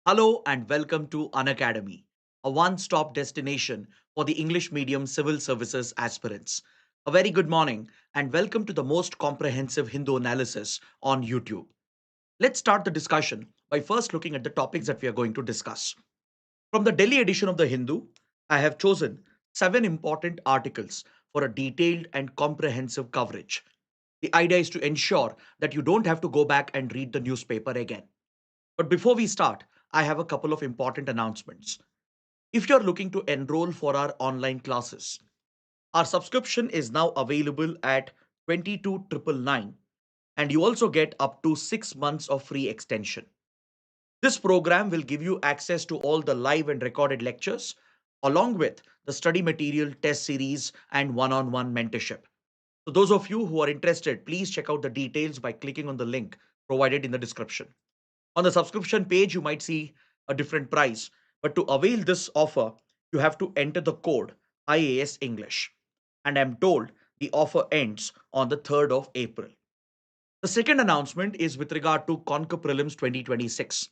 Hello and welcome to Unacademy, a one-stop destination for the English medium civil services aspirants. A very good morning and welcome to the most comprehensive Hindu analysis on YouTube. Let's start the discussion by first looking at the topics that we are going to discuss. From the Delhi edition of the Hindu, I have chosen 7 important articles for a detailed and comprehensive coverage. The idea is to ensure that you don't have to go back and read the newspaper again. But before we start, I have a couple of important announcements. If you're looking to enroll for our online classes, our subscription is now available at 22,999 and you also get up to 6 months of free extension. This program will give you access to all the live and recorded lectures along with the study material, test series and one-on-one mentorship. So those of you who are interested, please check out the details by clicking on the link provided in the description. On the subscription page, you might see a different price, but to avail this offer, you have to enter the code IAS English. And I'm told the offer ends on the 3rd of April. The second announcement is with regard to Conquer Prelims 2026.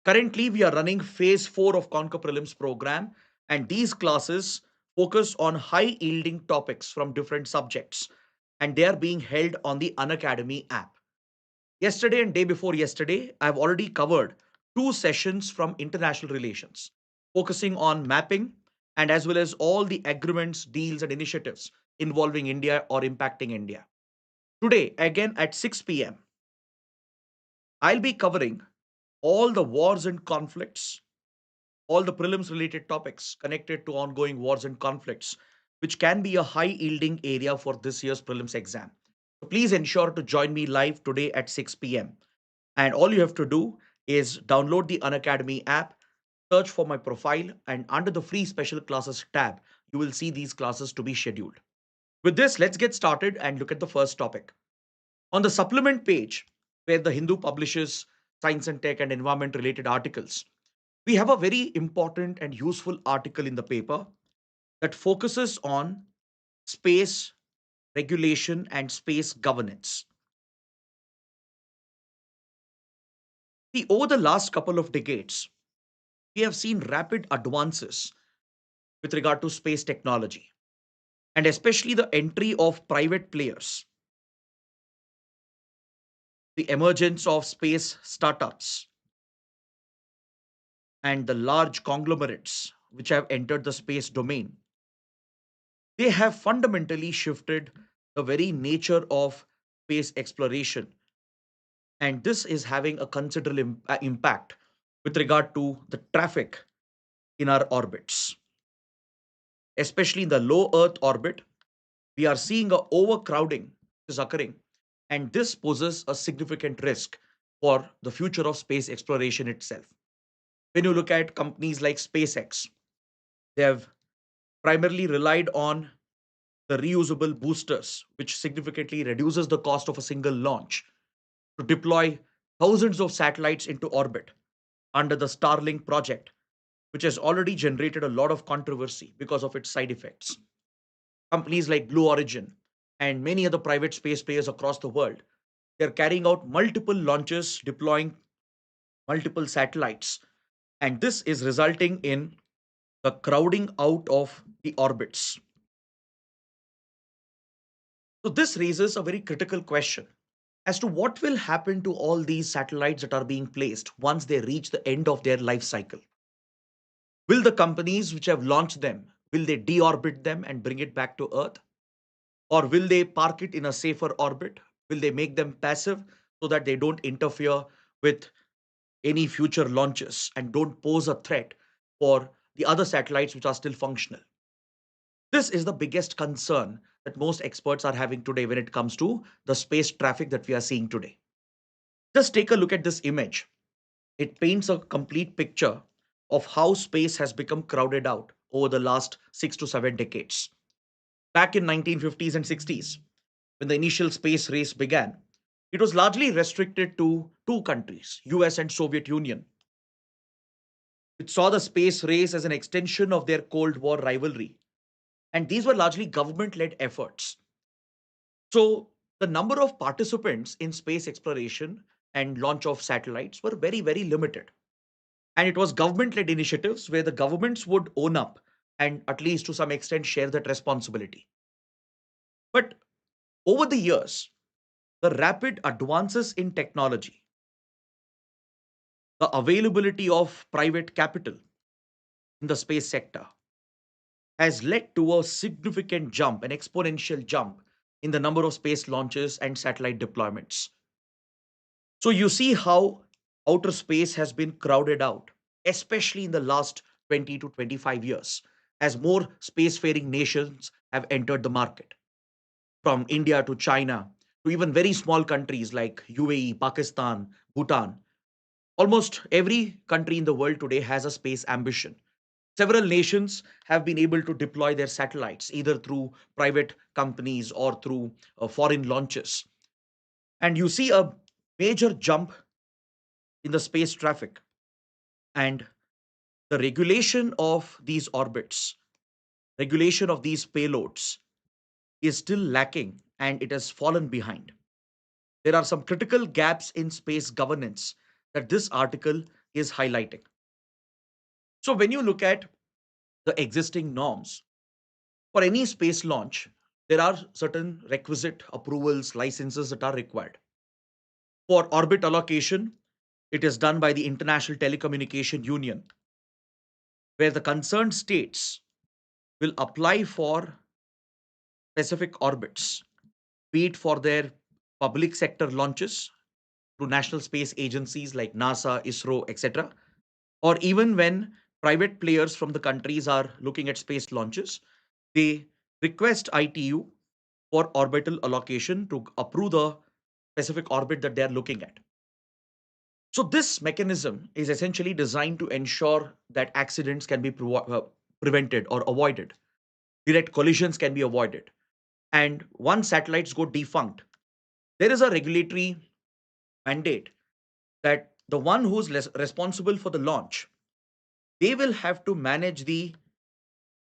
Currently, we are running phase 4 of Conquer Prelims program, and these classes focus on high yielding topics from different subjects, and they are being held on the Unacademy app. Yesterday and day before yesterday, I've already covered 2 sessions from international relations, focusing on mapping and as well as all the agreements, deals, and initiatives involving India or impacting India. Today, again at 6 p.m., I'll be covering all the wars and conflicts, all the prelims related topics connected to ongoing wars and conflicts, which can be a high yielding area for this year's prelims exam. So please ensure to join me live today at 6 p.m. And all you have to do is download the Unacademy app, search for my profile, and under the free special classes tab, you will see these classes to be scheduled. With this, let's get started and look at the first topic. On the supplement page, where the Hindu publishes science and tech and environment related articles, we have a very important and useful article in the paper that focuses on space regulation and space governance. See, over the last couple of decades, we have seen rapid advances with regard to space technology and especially the entry of private players, the emergence of space startups, and the large conglomerates which have entered the space domain. They have fundamentally shifted the very nature of space exploration, and this is having a considerable impact with regard to the traffic in our orbits, especially in the low Earth orbit. We are seeing a overcrowding is occurring, and this poses a significant risk for the future of space exploration itself. When you look at companies like SpaceX, they have primarily relied on the reusable boosters, which significantly reduces the cost of a single launch, to deploy thousands of satellites into orbit under the Starlink project, which has already generated a lot of controversy because of its side effects. Companies like Blue Origin and many other private space players across the world, they're carrying out multiple launches, deploying multiple satellites, and this is resulting in the crowding out of the orbits. So this raises a very critical question as to what will happen to all these satellites that are being placed once they reach the end of their life cycle. Will the companies which have launched them, will they deorbit them and bring it back to Earth? Or will they park it in a safer orbit? Will they make them passive so that they don't interfere with any future launches and don't pose a threat for the other satellites which are still functional? This is the biggest concern that most experts are having today when it comes to the space traffic that we are seeing today. Just take a look at this image. It paints a complete picture of how space has become crowded out over the last 6 to 7 decades. Back in 1950s and 60s, when the initial space race began, it was largely restricted to two countries, US and Soviet Union. It saw the space race as an extension of their Cold War rivalry. And these were largely government led efforts. So the number of participants in space exploration and launch of satellites were very, very limited. And it was government led initiatives where the governments would own up and, at least to some extent, share that responsibility. But over the years, the rapid advances in technology, the availability of private capital in the space sector, has led to a significant jump, an exponential jump in the number of space launches and satellite deployments. So you see how outer space has been crowded out, especially in the last 20 to 25 years, as more spacefaring nations have entered the market, from India to China to even very small countries like UAE, Pakistan, Bhutan. Almost every country in the world today has a space ambition. Several nations have been able to deploy their satellites either through private companies or through foreign launches. And you see a major jump in the space traffic, and the regulation of these orbits, regulation of these payloads is still lacking and it has fallen behind. There are some critical gaps in space governance that this article is highlighting. So, when you look at the existing norms for any space launch, there are certain requisite approvals, licenses that are required. For orbit allocation, it is done by the International Telecommunication Union, where the concerned states will apply for specific orbits, be it for their public sector launches through national space agencies like NASA, ISRO, etc., or even when private players from the countries are looking at space launches, they request ITU for orbital allocation to approve the specific orbit that they are looking at. So, this mechanism is essentially designed to ensure that accidents can be prevented or avoided, direct collisions can be avoided. And once satellites go defunct, there is a regulatory mandate that the one who's responsible for the launch, they will have to manage the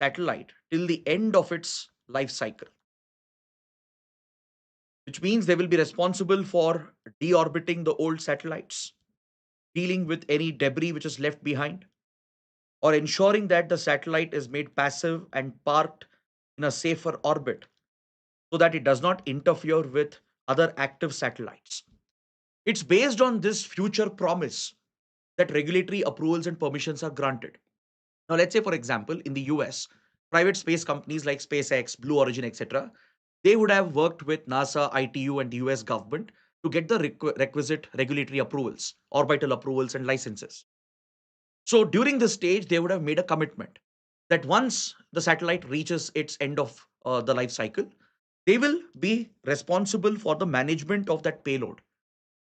satellite till the end of its life cycle, which means they will be responsible for deorbiting the old satellites, dealing with any debris which is left behind, or ensuring that the satellite is made passive and parked in a safer orbit so that it does not interfere with other active satellites. It's based on this future promise that regulatory approvals and permissions are granted. Now, let's say, for example, in the US, private space companies like SpaceX, Blue Origin, etc., they would have worked with NASA, ITU, and the US government to get the requisite regulatory approvals, orbital approvals, and licenses. So, during this stage, they would have made a commitment that once the satellite reaches its end of the life cycle, they will be responsible for the management of that payload,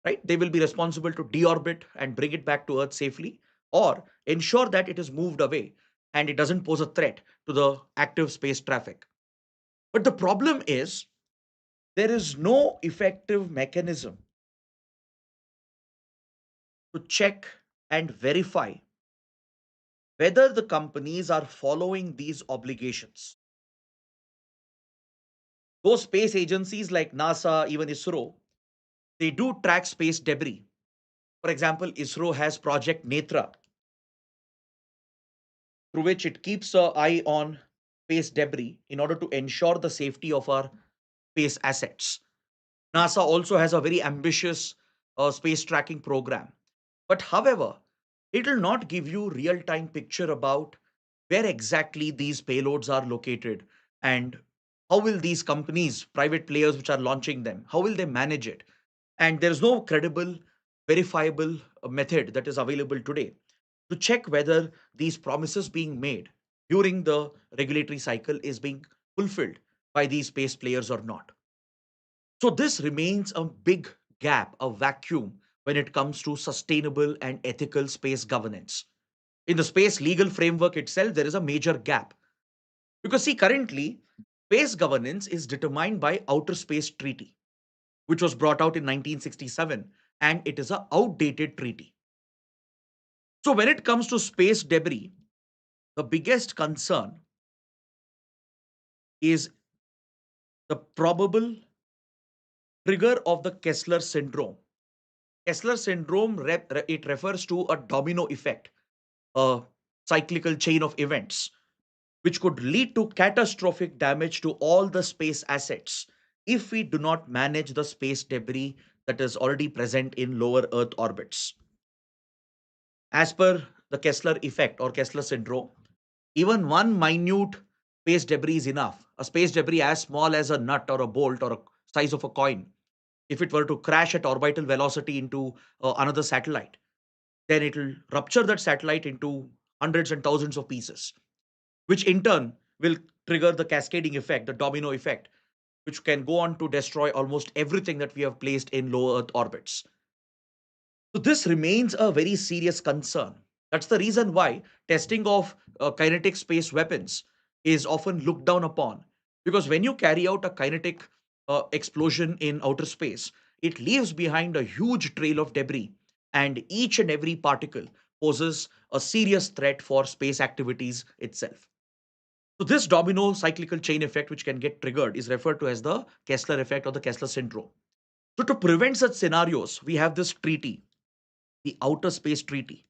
right? They will be responsible to deorbit and bring it back to Earth safely, or ensure that it is moved away and it doesn't pose a threat to the active space traffic. But the problem is there is no effective mechanism to check and verify whether the companies are following these obligations. Those space agencies like NASA, even ISRO, they do track space debris. For example, ISRO has Project Netra, through which it keeps an eye on space debris in order to ensure the safety of our space assets. NASA also has a very ambitious space tracking program. But however, it will not give you real-time picture about where exactly these payloads are located and how will these companies, private players which are launching them, how will they manage it? And there's no credible, verifiable method that is available today to check whether these promises being made during the regulatory cycle is being fulfilled by these space players or not. So this remains a big gap, a vacuum when it comes to sustainable and ethical space governance. In the space legal framework itself, there is a major gap. Because see, currently, space governance is determined by Outer Space Treaty, which was brought out in 1967, and it is a outdated treaty. So when it comes to space debris, the biggest concern is the probable trigger of the Kessler syndrome. Kessler syndrome it refers to a domino effect a cyclical chain of events which could lead to catastrophic damage to all the space assets if we do not manage the space debris that is already present in lower Earth orbits. As per the Kessler effect or Kessler syndrome, even one minute space debris is enough. A space debris as small as a nut or a bolt or a size of a coin, if it were to crash at orbital velocity into another satellite, then it will rupture that satellite into hundreds and thousands of pieces, which in turn will trigger the cascading effect, the domino effect, which can go on to destroy almost everything that we have placed in low Earth orbits. So this remains a very serious concern. That's the reason why testing of kinetic space weapons is often looked down upon. Because when you carry out a kinetic explosion in outer space, it leaves behind a huge trail of debris, and each and every particle poses a serious threat for space activities itself. So this domino cyclical chain effect, which can get triggered, is referred to as the Kessler effect or the Kessler syndrome. So to prevent such scenarios, we have this treaty, the Outer Space Treaty,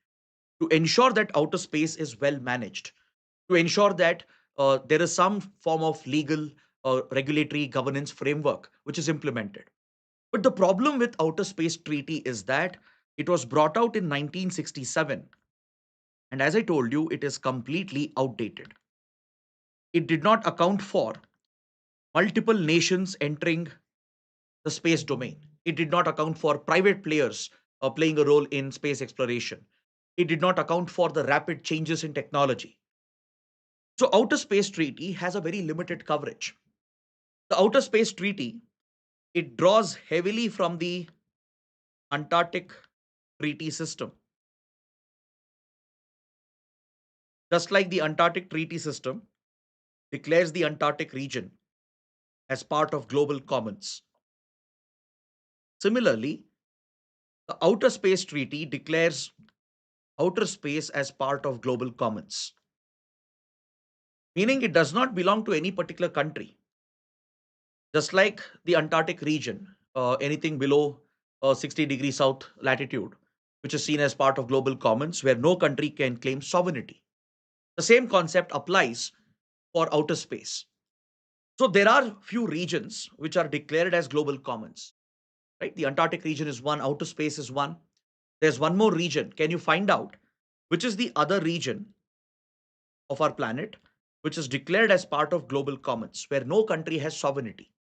to ensure that outer space is well managed, to ensure that there is some form of legal regulatory governance framework which is implemented. But the problem with Outer Space Treaty is that it was brought out in 1967, and as I told you, it is completely outdated. It did not account for multiple nations entering the space domain. It did not account for private players playing a role in space exploration. It did not account for the rapid changes in technology. So, Outer Space Treaty has a very limited coverage. The Outer Space Treaty, it draws heavily from the Antarctic Treaty System. Just like the Antarctic Treaty System declares the Antarctic region as part of global commons. Similarly, the Outer Space Treaty declares outer space as part of global commons, meaning it does not belong to any particular country. Just like the Antarctic region, anything below 60 degrees south latitude, which is seen as part of global commons, where no country can claim sovereignty. The same concept applies for outer space. So there are few regions which are declared as global commons, right? The Antarctic region is one, outer space is one. There's one more region. Can you find out which is the other region of our planet which is declared as part of global commons, where no country has sovereignty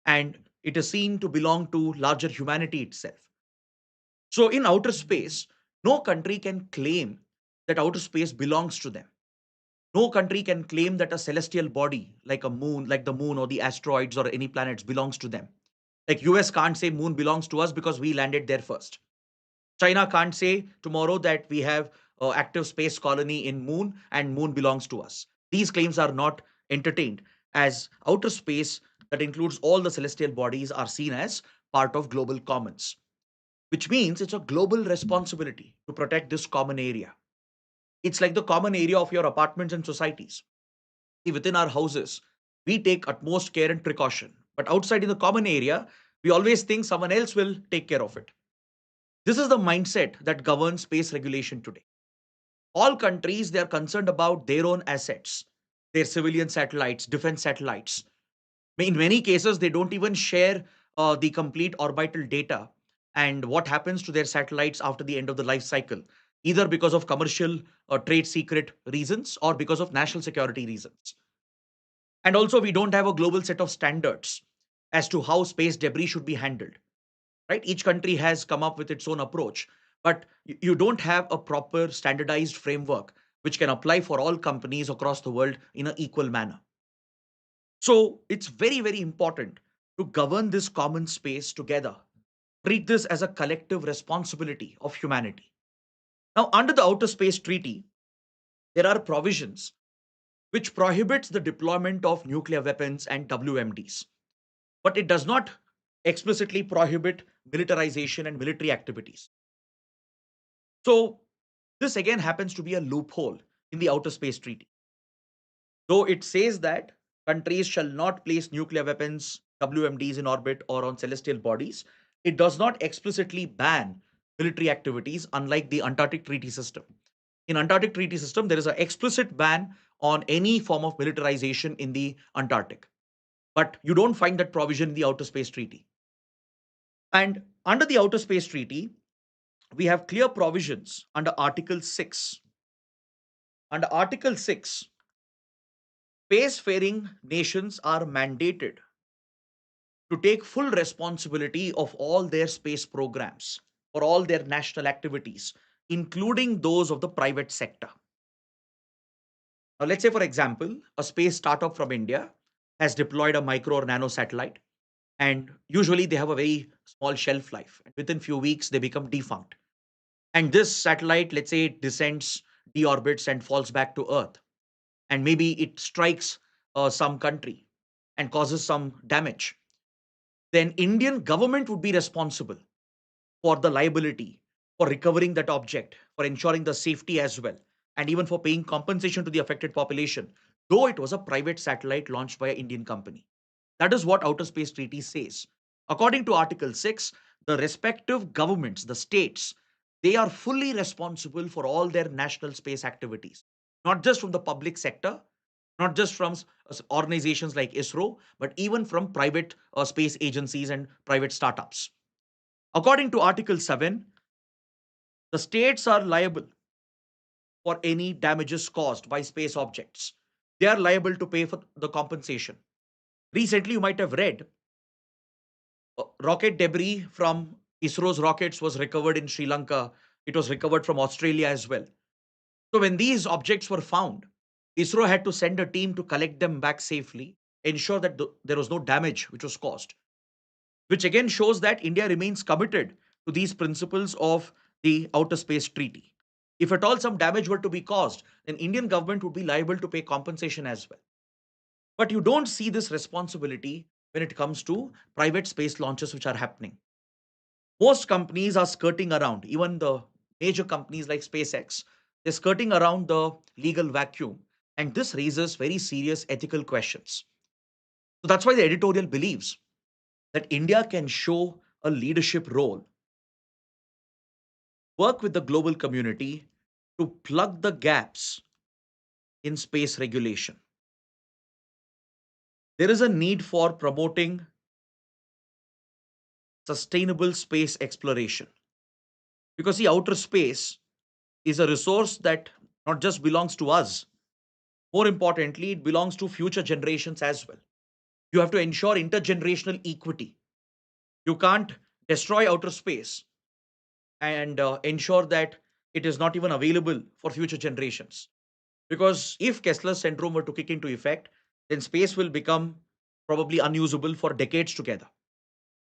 and it is seen to belong to larger humanity itself? So, in outer space, no country can claim that outer space belongs to them. No country can claim that a celestial body like a moon, like the moon or the asteroids or any planets belongs to them. Like US can't say moon belongs to us because we landed there first. China can't say tomorrow that we have active space colony in moon and moon belongs to us. These claims are not entertained, as outer space that includes all the celestial bodies are seen as part of global commons, which means it's a global responsibility to protect this common area. It's like the common area of your apartments and societies. See, within our houses, we take utmost care and precaution. But outside in the common area, we always think someone else will take care of it. This is the mindset that governs space regulation today. All countries, they are concerned about their own assets, their civilian satellites, defense satellites. In many cases, they don't even share the complete orbital data and what happens to their satellites after the end of the life cycle, either because of commercial or trade secret reasons or because of national security reasons. And also, we don't have a global set of standards as to how space debris should be handled, right? Each country has come up with its own approach, but you don't have a proper standardized framework which can apply for all companies across the world in an equal manner. So it's very, very important to govern this common space together, treat this as a collective responsibility of humanity. Now, under the Outer Space Treaty, there are provisions which prohibits the deployment of nuclear weapons and WMDs, but it does not explicitly prohibit militarization and military activities. So this again happens to be a loophole in the Outer Space Treaty. Though it says that countries shall not place nuclear weapons, WMDs in orbit or on celestial bodies, it does not explicitly ban military activities, unlike the Antarctic Treaty System. In Antarctic Treaty System, there is an explicit ban on any form of militarization in the Antarctic. But you don't find that provision in the Outer Space Treaty. And under the Outer Space Treaty, we have clear provisions under Article 6. Under Article 6, spacefaring nations are mandated to take full responsibility of all their space programs or all their national activities, including those of the private sector. Now, let's say, for example, a space startup from India has deployed a micro or nano satellite, and usually they have a very small shelf life. Within few weeks, they become defunct. And this satellite, let's say, it descends, deorbits, and falls back to Earth. And maybe it strikes some country and causes some damage. Then Indian government would be responsible for the liability, for recovering that object, for ensuring the safety as well, and even for paying compensation to the affected population, though it was a private satellite launched by an Indian company. That is what Outer Space Treaty says. According to Article 6, the respective governments, the states, they are fully responsible for all their national space activities, not just from the public sector, not just from organizations like ISRO, but even from private space agencies and private startups. According to Article 7, the states are liable for any damages caused by space objects. They are liable to pay for the compensation. Recently, you might have read rocket debris from ISRO's rockets was recovered in Sri Lanka. It was recovered from Australia as well. So, when these objects were found, ISRO had to send a team to collect them back safely, ensure that there was no damage which was caused, which again shows that India remains committed to these principles of the Outer Space Treaty. If at all some damage were to be caused, then Indian government would be liable to pay compensation as well. But you don't see this responsibility when it comes to private space launches which are happening. Most companies are skirting around, even the major companies like SpaceX, they're skirting around the legal vacuum. And this raises very serious ethical questions. So that's why the editorial believes that India can show a leadership role, work with the global community to plug the gaps in space regulation. There is a need for promoting sustainable space exploration because the outer space is a resource that not just belongs to us, more importantly, it belongs to future generations as well. You have to ensure intergenerational equity. You can't destroy outer space and ensure that it is not even available for future generations. Because if Kessler's syndrome were to kick into effect, then space will become probably unusable for decades together.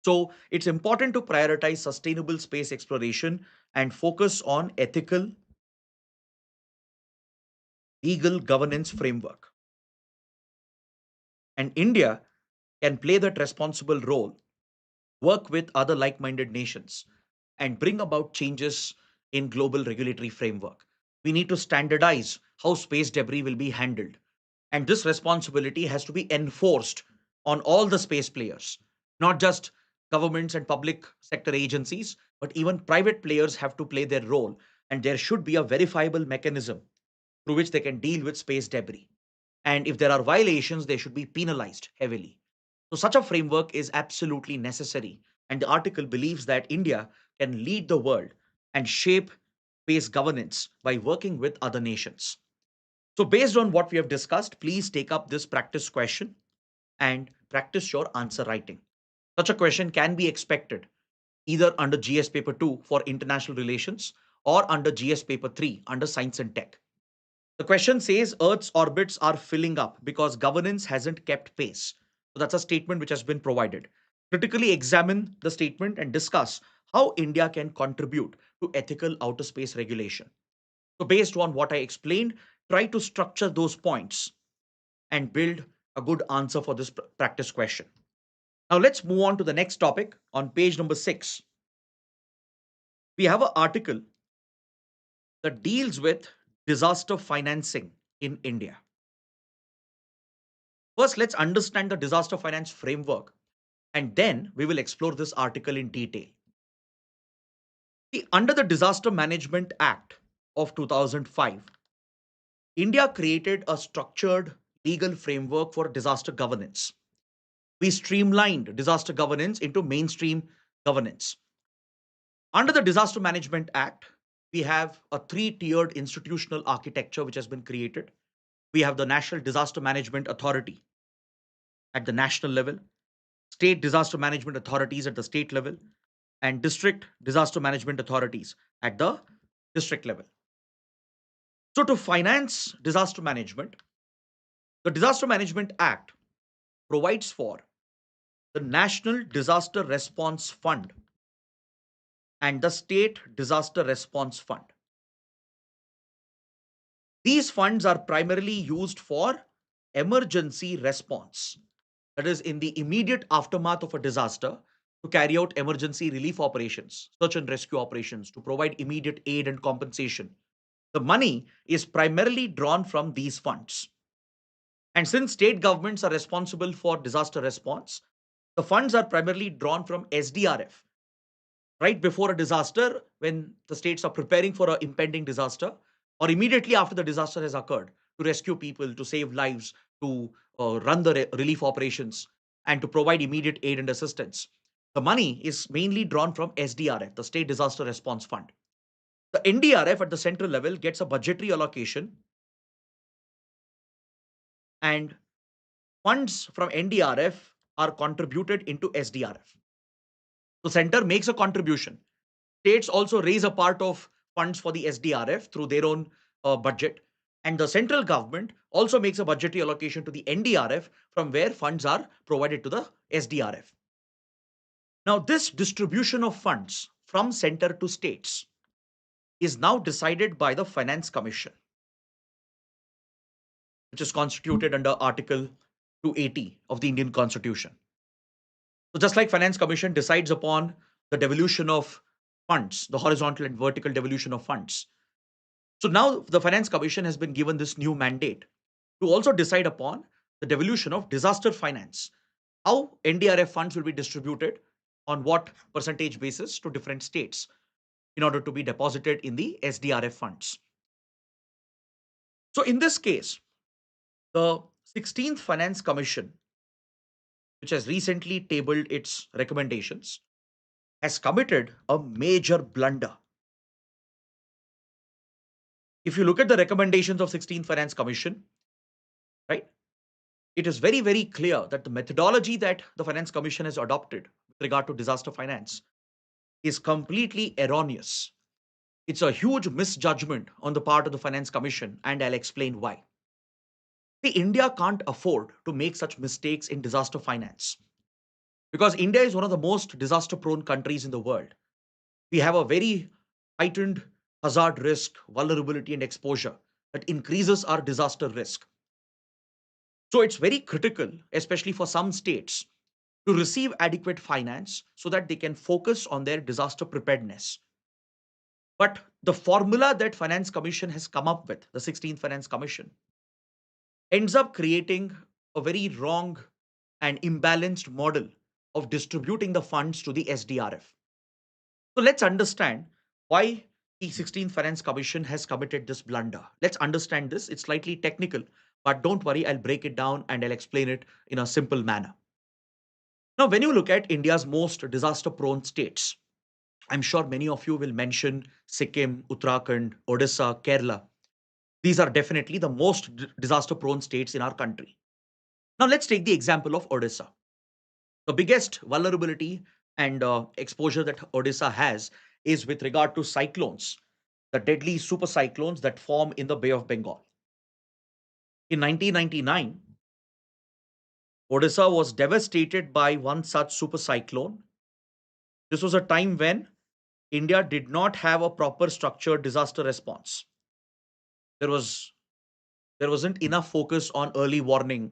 So it's important to prioritize sustainable space exploration and focus on ethical, legal governance framework. And India can play that responsible role, work with other like minded nations, and bring about changes in global regulatory framework. We need to standardize how space debris will be handled. And this responsibility has to be enforced on all the space players, not just governments and public sector agencies, but even private players have to play their role. And there should be a verifiable mechanism through which they can deal with space debris. And if there are violations, they should be penalized heavily. So, such a framework is absolutely necessary. And the article believes that India can lead the world and shape space governance by working with other nations. So, based on what we have discussed, please take up this practice question and practice your answer writing. Such a question can be expected either under GS Paper 2 for International Relations or under GS Paper 3 under Science and Tech. The question says Earth's orbits are filling up because governance hasn't kept pace. So that's a statement which has been provided. Critically examine the statement and discuss how India can contribute to ethical outer space regulation. So, based on what I explained, try to structure those points and build a good answer for this practice question. Now, let's move on to the next topic on page number 6. We have an article that deals with disaster financing in India. First, let's understand the disaster finance framework and then we will explore this article in detail. See, under the Disaster Management Act, of 2005, India created a structured legal framework for disaster governance. We streamlined disaster governance into mainstream governance. Under the Disaster Management Act, we have a three-tiered institutional architecture which has been created. We have the National Disaster Management Authority at the national level, state disaster management authorities at the state level, and district disaster management authorities at the district level. So, to finance disaster management, the Disaster Management Act provides for the National Disaster Response Fund and the State Disaster Response Fund. These funds are primarily used for emergency response, that is, in the immediate aftermath of a disaster, to carry out emergency relief operations, search and rescue operations, to provide immediate aid and compensation. The money is primarily drawn from these funds. And since state governments are responsible for disaster response, the funds are primarily drawn from SDRF. Right before a disaster, when the states are preparing for an impending disaster, or immediately after the disaster has occurred, to rescue people, to save lives, to run the relief operations, and to provide immediate aid and assistance. The money is mainly drawn from SDRF, the State Disaster Response Fund. The NDRF at the central level gets a budgetary allocation, and funds from NDRF are contributed into SDRF. The center makes a contribution. States also raise a part of funds for the SDRF through their own budget. And the central government also makes a budgetary allocation to the NDRF from where funds are provided to the SDRF. Now, this distribution of funds from center to states is now decided by the Finance Commission, which is constituted under Article 280 of the Indian Constitution. So, just like Finance Commission decides upon the devolution of funds, the horizontal and vertical devolution of funds. So now the Finance Commission has been given this new mandate to also decide upon the devolution of disaster finance, how NDRF funds will be distributed on what percentage basis to different states in order to be deposited in the SDRF funds. So in this case, the 16th Finance Commission, which has recently tabled its recommendations, has committed a major blunder. If you look at the recommendations of 16th Finance Commission, right, it is very, very clear that the methodology that the Finance Commission has adopted with regard to disaster finance is completely erroneous. It's a huge misjudgment on the part of the Finance Commission, and I'll explain why. See, India can't afford to make such mistakes in disaster finance because India is one of the most disaster prone countries in the world. We have a very heightened hazard risk, vulnerability, and exposure that increases our disaster risk. So it's very critical, especially for some states, to receive adequate finance so that they can focus on their disaster preparedness. But the formula that Finance Commission has come up with, the 16th Finance Commission, ends up creating a very wrong and imbalanced model of distributing the funds to the SDRF. So let's understand why the 16th Finance Commission has committed this blunder. Let's understand this. It's slightly technical, but don't worry, I'll break it down and I'll explain it in a simple manner. Now, when you look at India's most disaster prone states, I'm sure many of you will mention Sikkim, Uttarakhand, Odisha, Kerala. These are definitely the most disaster prone states in our country. Now, let's take the example of Odisha. The biggest vulnerability and exposure that Odisha has is with regard to cyclones, the deadly super cyclones that form in the Bay of Bengal. In 1999, Odisha was devastated by one such super cyclone. This was a time when India did not have a proper structured disaster response. There was there wasn't enough focus on early warning,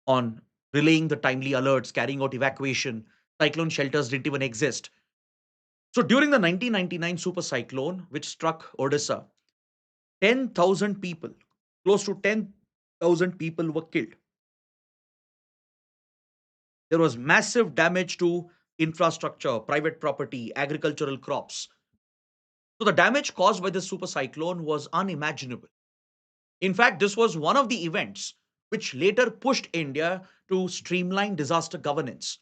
on relaying the timely alerts, carrying out evacuation. Cyclone shelters didn't even exist. So during the 1999 super cyclone, which struck Odisha, 10,000 people, close to 10,000 people were killed. There was massive damage to infrastructure, private property, agricultural crops. So the damage caused by this super cyclone was unimaginable. In fact, this was one of the events which later pushed India to streamline disaster governance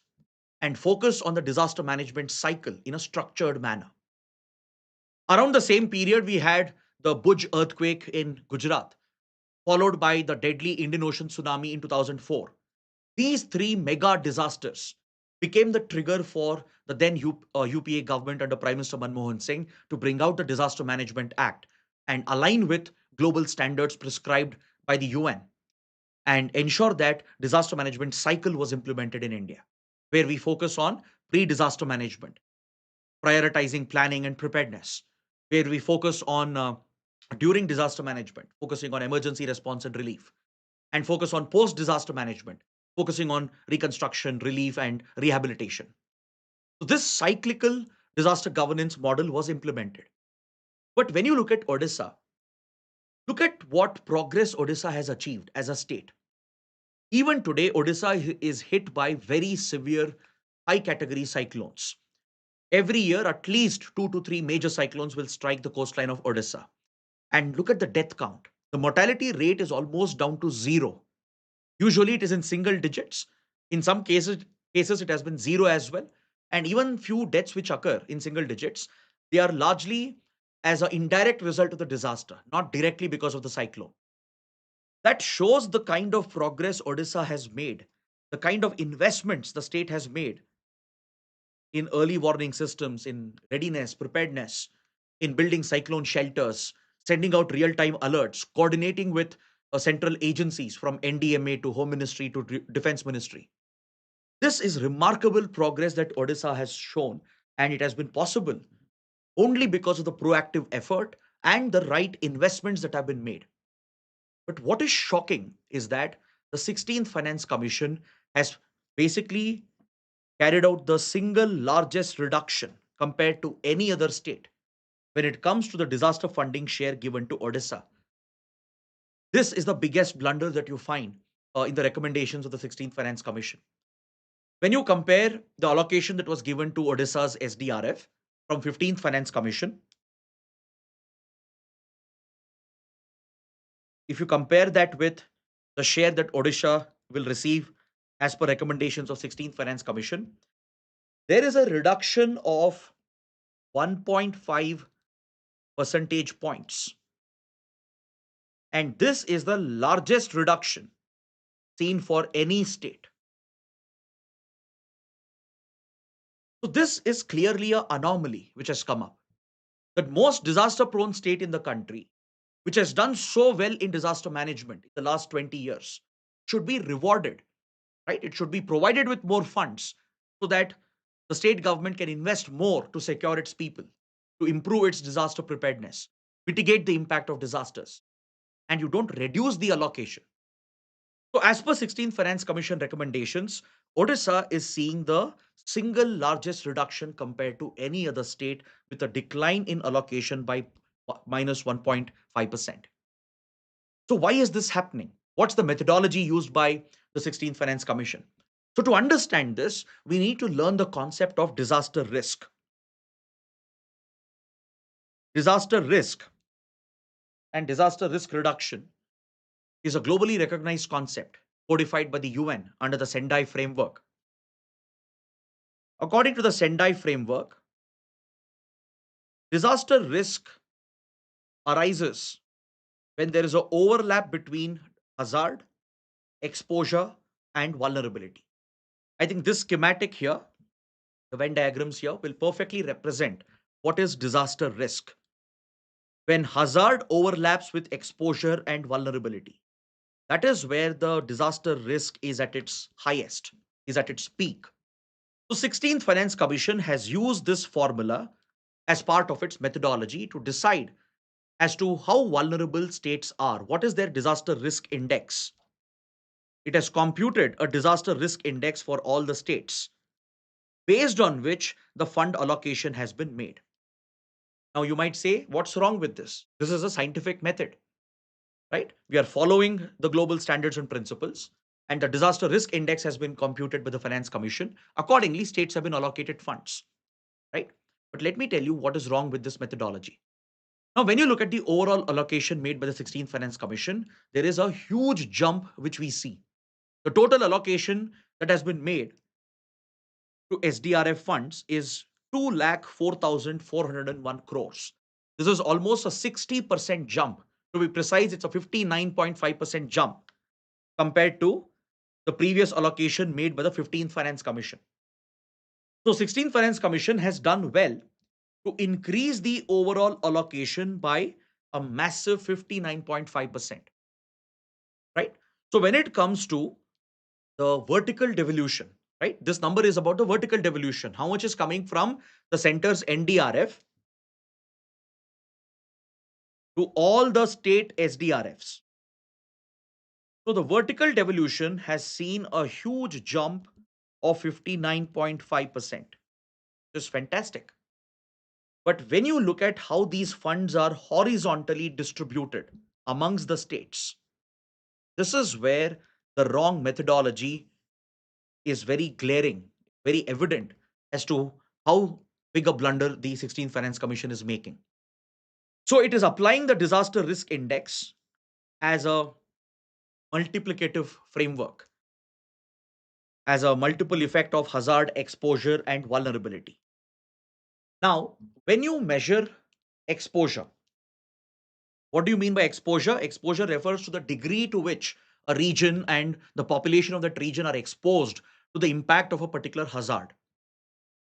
and focus on the disaster management cycle in a structured manner. Around the same period, we had the Bhuj earthquake in Gujarat, followed by the deadly Indian Ocean tsunami in 2004. These three mega disasters became the trigger for the then UPA government under Prime Minister Manmohan Singh to bring out the Disaster Management Act and align with global standards prescribed by the UN and ensure that disaster management cycle was implemented in India, where we focus on pre-disaster management, prioritizing planning and preparedness, where we focus on during disaster management, focusing on emergency response and relief, and focus on post disaster management, focusing on reconstruction, relief, and rehabilitation. So, this cyclical disaster governance model was implemented. But when you look at Odisha, look at what progress Odisha has achieved as a state. Even today, Odisha is hit by very severe high category cyclones. Every year, at least two to three major cyclones will strike the coastline of Odisha. And look at the death count. The mortality rate is almost down to zero. Usually, it is in single digits. In some cases it has been zero as well. And even few deaths which occur in single digits, they are largely as an indirect result of the disaster, not directly because of the cyclone. That shows the kind of progress Odisha has made, the kind of investments the state has made in early warning systems, in readiness, preparedness, in building cyclone shelters, sending out real time alerts, coordinating with central agencies from NDMA to Home Ministry to Defense Ministry. This is remarkable progress that Odisha has shown, and it has been possible only because of the proactive effort and the right investments that have been made. But what is shocking is that the 16th Finance Commission has basically carried out the single largest reduction compared to any other state when it comes to the disaster funding share given to Odisha. This is the biggest blunder that you find in the recommendations of the 16th Finance Commission. When you compare the allocation that was given to Odisha's SDRF from 15th Finance Commission, if you compare that with the share that Odisha will receive as per recommendations of 16th Finance Commission, there is a reduction of 1.5 percentage points. And this is the largest reduction seen for any state. So this is clearly an anomaly which has come up. The most disaster prone state in the country, which has done so well in disaster management in the last 20 years, should be rewarded, right? It should be provided with more funds so that the state government can invest more to secure its people, to improve its disaster preparedness, mitigate the impact of disasters, and you don't reduce the allocation. So, as per 16th Finance Commission recommendations, Odisha is seeing the single largest reduction compared to any other state with a decline in allocation by minus 1.5%. So, why is this happening? What's the methodology used by the 16th Finance Commission? So, to understand this, we need to learn the concept of disaster risk. Disaster risk and disaster risk reduction is a globally recognized concept codified by the UN under the Sendai framework. According to the Sendai framework, disaster risk arises when there is an overlap between hazard, exposure, and vulnerability. I think this schematic here, the Venn diagrams here, will perfectly represent what is disaster risk. When hazard overlaps with exposure and vulnerability, that is where the disaster risk is at its highest, is at its peak. So 16th Finance Commission has used this formula as part of its methodology to decide as to how vulnerable states are. What is their disaster risk index? It has computed a disaster risk index for all the states, based on which the fund allocation has been made. Now, you might say, what's wrong with this? This is a scientific method, right? We are following the global standards and principles, and the disaster risk index has been computed by the Finance Commission. Accordingly, states have been allocated funds, right? But let me tell you what is wrong with this methodology. Now, when you look at the overall allocation made by the 16th Finance Commission, there is a huge jump which we see. The total allocation that has been made to SDRF funds is 2,04,401 crores. This is almost a 60% jump. To be precise, it's a 59.5% jump compared to the previous allocation made by the 15th Finance Commission. So 16th Finance Commission has done well to increase the overall allocation by a massive 59.5%, right? So when it comes to the vertical devolution, right? This number is about the vertical devolution. How much is coming from the center's NDRF to all the state SDRFs? So the vertical devolution has seen a huge jump of 59.5%. Which is fantastic. But when you look at how these funds are horizontally distributed amongst the states, this is where the wrong methodology is very glaring, very evident as to how big a blunder the 16th Finance Commission is making. So it is applying the disaster risk index as a multiplicative framework, as a multiple effect of hazard, exposure, and vulnerability. Now, when you measure exposure, what do you mean by exposure? Exposure refers to the degree to which a region and the population of that region are exposed to the impact of a particular hazard.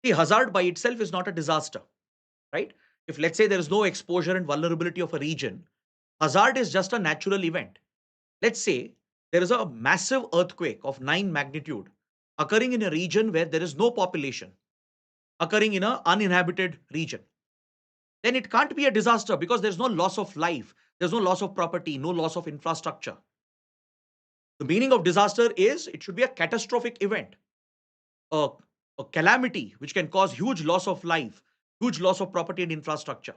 The hazard by itself is not a disaster, right? If let's say there is no exposure and vulnerability of a region, hazard is just a natural event. Let's say there is a massive earthquake of 9 magnitude occurring in a region where there is no population, occurring in an uninhabited region. Then it can't be a disaster because there's no loss of life, there's no loss of property, no loss of infrastructure. The meaning of disaster is it should be a catastrophic event, a, a calamity which can cause huge loss of life, huge loss of property and infrastructure.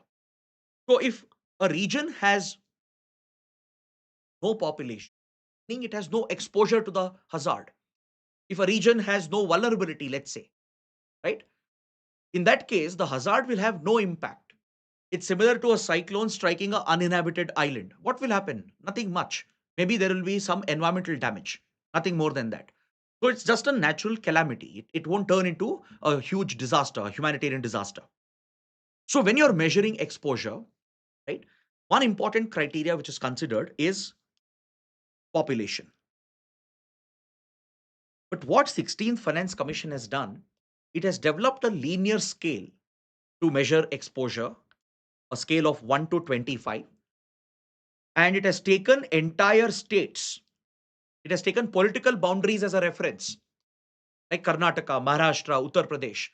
So if a region has no population, meaning it has no exposure to the hazard. If a region has no vulnerability, let's say, right? In that case, the hazard will have no impact. It's similar to a cyclone striking an uninhabited island. What will happen? Nothing much. Maybe there will be some environmental damage. Nothing more than that. So it's just a natural calamity. It won't turn into a huge disaster, a humanitarian disaster. So when you're measuring exposure, right, one important criteria which is considered is population. But what 16th Finance Commission has done, it has developed a linear scale to measure exposure, a scale of 1 to 25, and it has taken entire states. It has taken political boundaries as a reference, like Karnataka, Maharashtra, Uttar Pradesh,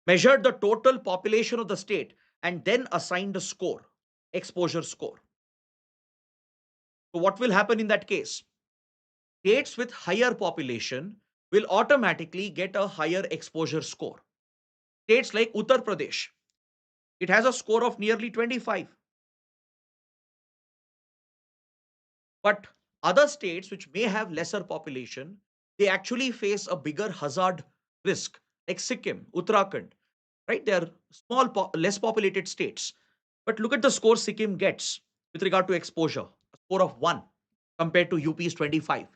measured the total population of the state, and then assigned a score, exposure score. So, what will happen in that case? States with higher population will automatically get a higher exposure score. States like Uttar Pradesh, it has a score of nearly 25. But other states which may have lesser population, they actually face a bigger hazard risk, like Sikkim, Uttarakhand, right? They are small, less populated states. But look at the score Sikkim gets with regard to exposure, a score of 1 compared to UP's 25.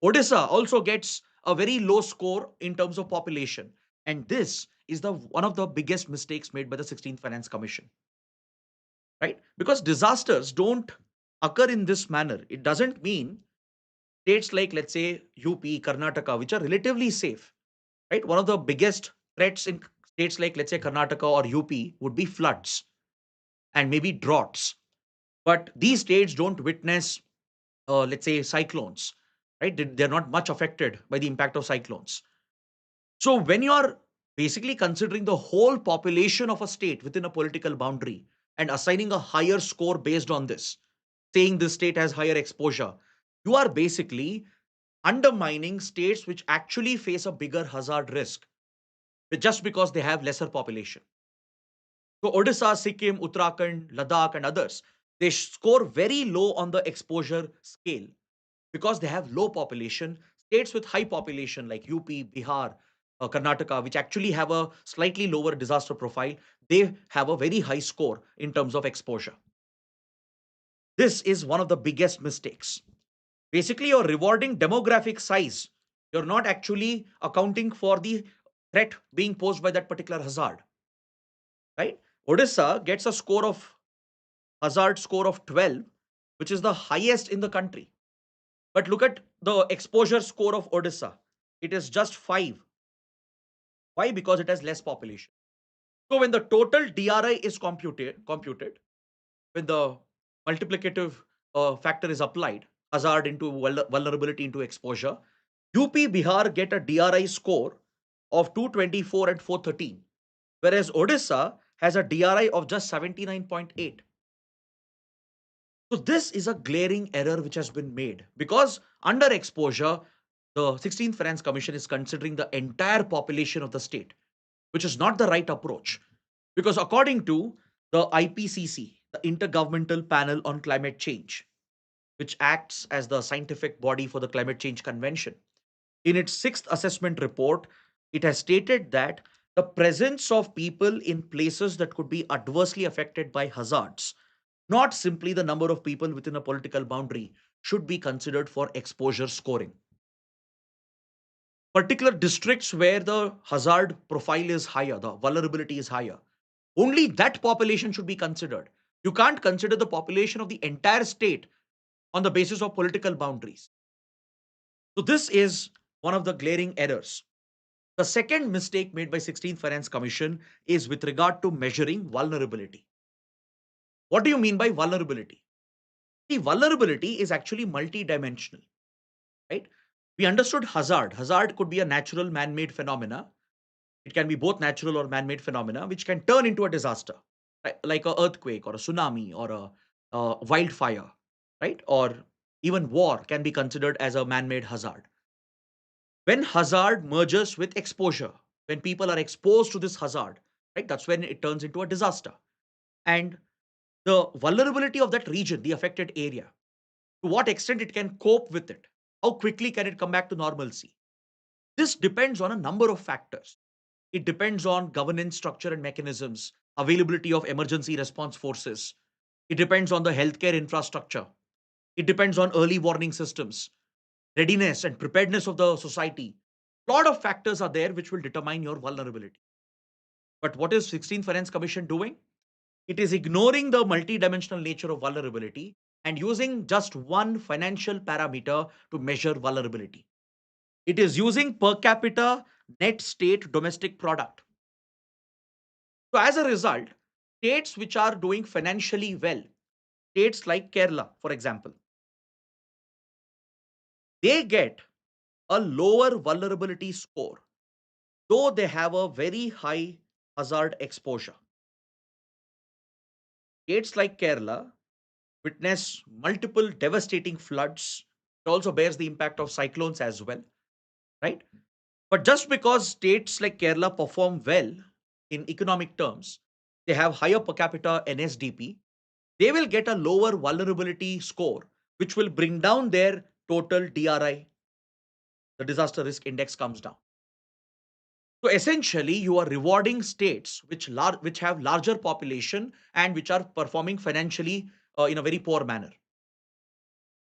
Odisha also gets a very low score in terms of population. And this is the one of the biggest mistakes made by the 16th Finance Commission, right? Because disasters don't occur in this manner. It doesn't mean states like, let's say, UP, Karnataka, which are relatively safe, right? One of the biggest threats in states like, let's say, Karnataka or UP would be floods and maybe droughts. But these states don't witness, let's say, cyclones, right? They're not much affected by the impact of cyclones. So when you are basically considering the whole population of a state within a political boundary and assigning a higher score based on this, saying this state has higher exposure, you are basically undermining states which actually face a bigger hazard risk just because they have lesser population. So Odisha, Sikkim, Uttarakhand, Ladakh, and others, they score very low on the exposure scale because they have low population. States with high population like UP, Bihar, Karnataka, which actually have a slightly lower disaster profile, they have a very high score in terms of exposure. This is one of the biggest mistakes. Basically, you're rewarding demographic size. You're not actually accounting for the threat being posed by that particular hazard, right? Odisha gets a score of hazard score of 12, which is the highest in the country. But look at the exposure score of Odisha. It is just 5. Why? Because it has less population. So when the total DRI is computed, when the multiplicative factor is applied, hazard into vulnerability into exposure, UP Bihar get a DRI score of 224 and 413, whereas Odisha has a DRI of just 79.8. So this is a glaring error which has been made because under exposure, the 16th Finance Commission is considering the entire population of the state, which is not the right approach. Because according to the IPCC, the Intergovernmental Panel on Climate Change, which acts as the scientific body for the Climate Change Convention, in its sixth assessment report, it has stated that the presence of people in places that could be adversely affected by hazards, not simply the number of people within a political boundary, should be considered for exposure scoring. Particular districts where the hazard profile is higher, the vulnerability is higher, only that population should be considered. You can't consider the population of the entire state on the basis of political boundaries. So this is one of the glaring errors. The second mistake made by 16th Finance Commission is with regard to measuring vulnerability. What do you mean by vulnerability? The vulnerability is actually multidimensional, right? We understood hazard. Hazard could be a natural man-made phenomena. It can be both natural or man-made phenomena, which can turn into a disaster, right? Like a earthquake or a tsunami or a wildfire, right? Or even war can be considered as a man-made hazard. When hazard merges with exposure, when people are exposed to this hazard, right, that's when it turns into a disaster. And the vulnerability of that region, the affected area, to what extent it can cope with it, how quickly can it come back to normalcy, this depends on a number of factors. It depends on governance structure and mechanisms, availability of emergency response forces. It depends on the healthcare infrastructure. It depends on early warning systems, readiness and preparedness of the society. A lot of factors are there which will determine your vulnerability. But what is 16th Finance Commission doing? It is ignoring the multidimensional nature of vulnerability and using just one financial parameter to measure vulnerability. It is using per capita net state domestic product. So as a result, states which are doing financially well, states like Kerala, for example, they get a lower vulnerability score, though they have a very high hazard exposure. States like Kerala witness multiple devastating floods. It also bears the impact of cyclones as well, right? But just because states like Kerala perform well in economic terms, they have higher per capita NSDP, they will get a lower vulnerability score, which will bring down their total DRI, the disaster risk index comes down. So essentially, you are rewarding states which have larger population and which are performing financially in a very poor manner.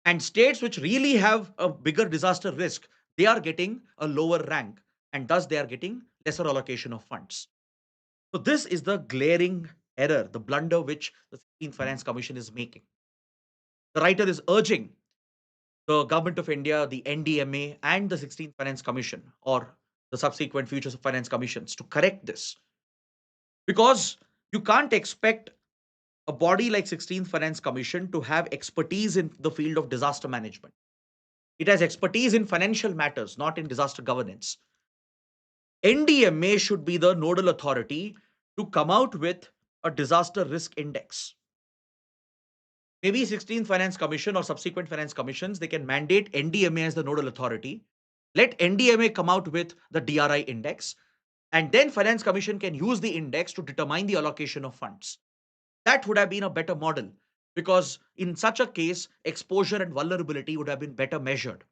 And states which really have a bigger disaster risk, they are getting a lower rank and thus they are getting lesser allocation of funds. So this is the glaring error, the blunder which the 16th Finance Commission is making. The writer is urging the Government of India, the NDMA, and the 16th Finance Commission or the subsequent future finance commissions to correct this. Because you can't expect a body like 16th Finance Commission to have expertise in the field of disaster management. It has expertise in financial matters, not in disaster governance. NDMA should be the nodal authority to come out with a disaster risk index. Maybe 16th Finance Commission or subsequent finance commissions, they can mandate NDMA as the nodal authority. Let NDMA come out with the DRI index, and then Finance Commission can use the index to determine the allocation of funds. That would have been a better model because in such a case, exposure and vulnerability would have been better measured.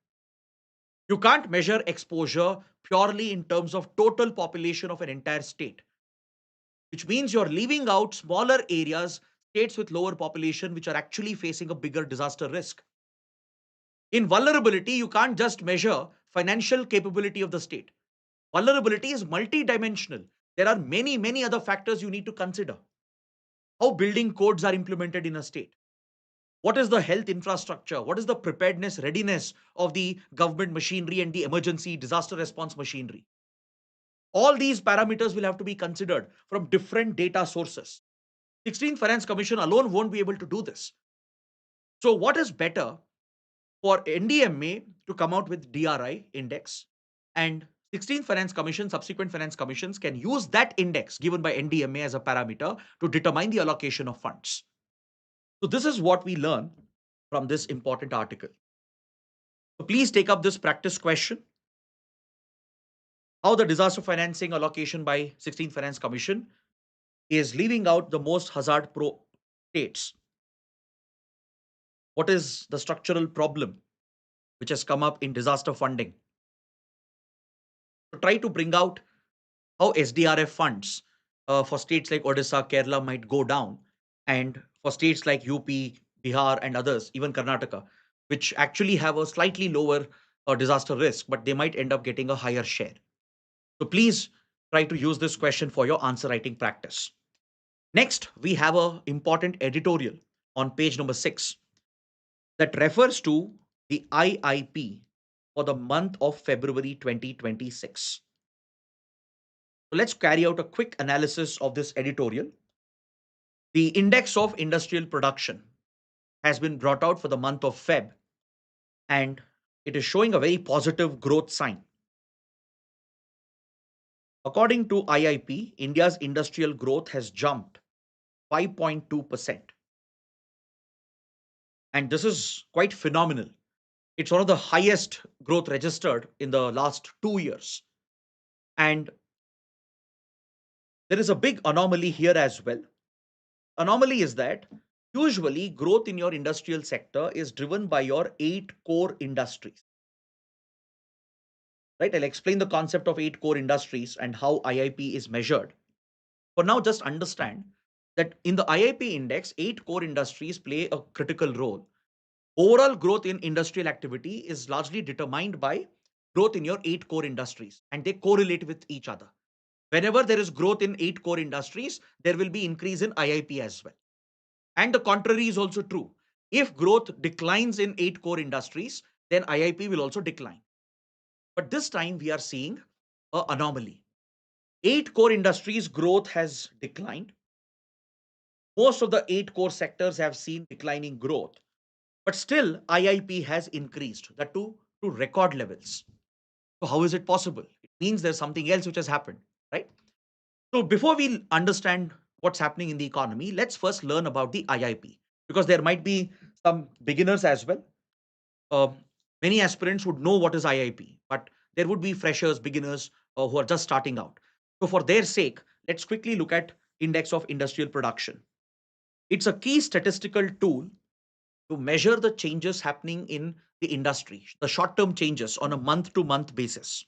You can't measure exposure purely in terms of total population of an entire state, which means you're leaving out smaller areas, states with lower population, which are actually facing a bigger disaster risk. In vulnerability, you can't just measure financial capability of the state. Vulnerability is multidimensional. There are many, many other factors you need to consider. How building codes are implemented in a state. What is the health infrastructure? What is the preparedness, readiness of the government machinery and the emergency disaster response machinery? All these parameters will have to be considered from different data sources. 16th Finance Commission alone won't be able to do this. So, what is better for NDMA to come out with DRI index, and 16th Finance Commission, subsequent finance commissions can use that index given by NDMA as a parameter to determine the allocation of funds. So, this is what we learn from this important article. So, please take up this practice question. How the disaster financing allocation by 16th Finance Commission is leaving out the most hazard pro states. What is the structural problem which has come up in disaster funding? To try to bring out how SDRF funds for states like Odisha, Kerala might go down, and for states like UP, Bihar, and others, even Karnataka, which actually have a slightly lower disaster risk, but they might end up getting a higher share. So please try to use this question for your answer writing practice. Next, we have an important editorial on page number 6 that refers to the IIP for the month of February 2026. So let's carry out a quick analysis of this editorial. The index of industrial production has been brought out for the month of Feb, and it is showing a very positive growth sign. According to IIP, India's industrial growth has jumped 5.2%. And this is quite phenomenal. It's one of the highest growth registered in the last 2 years. And there is a big anomaly here as well. Anomaly is that usually growth in your industrial sector is driven by your 8 core industries. Right? I'll explain the concept of 8 core industries and how IIP is measured. For now, just understand that in the IIP index, 8 core industries play a critical role. Overall growth in industrial activity is largely determined by growth in your 8 core industries, and they correlate with each other. Whenever there is growth in 8 core industries, there will be increase in IIP as well. And the contrary is also true. If growth declines in 8 core industries, then IIP will also decline. But this time we are seeing an anomaly. 8 core industries growth has declined. Most of the 8 core sectors have seen declining growth, but still IIP has increased, that to record levels. So how is it possible? It means there's something else which has happened, right? So before we understand what's happening in the economy, let's first learn about the IIP, because there might be some beginners as well. Uh, Many aspirants would know what is IIP, but there would be freshers, beginners who are just starting out. So for their sake, let's quickly look at index of industrial production. It's a key statistical tool to measure the changes happening in the industry, the short term changes on a month to month basis.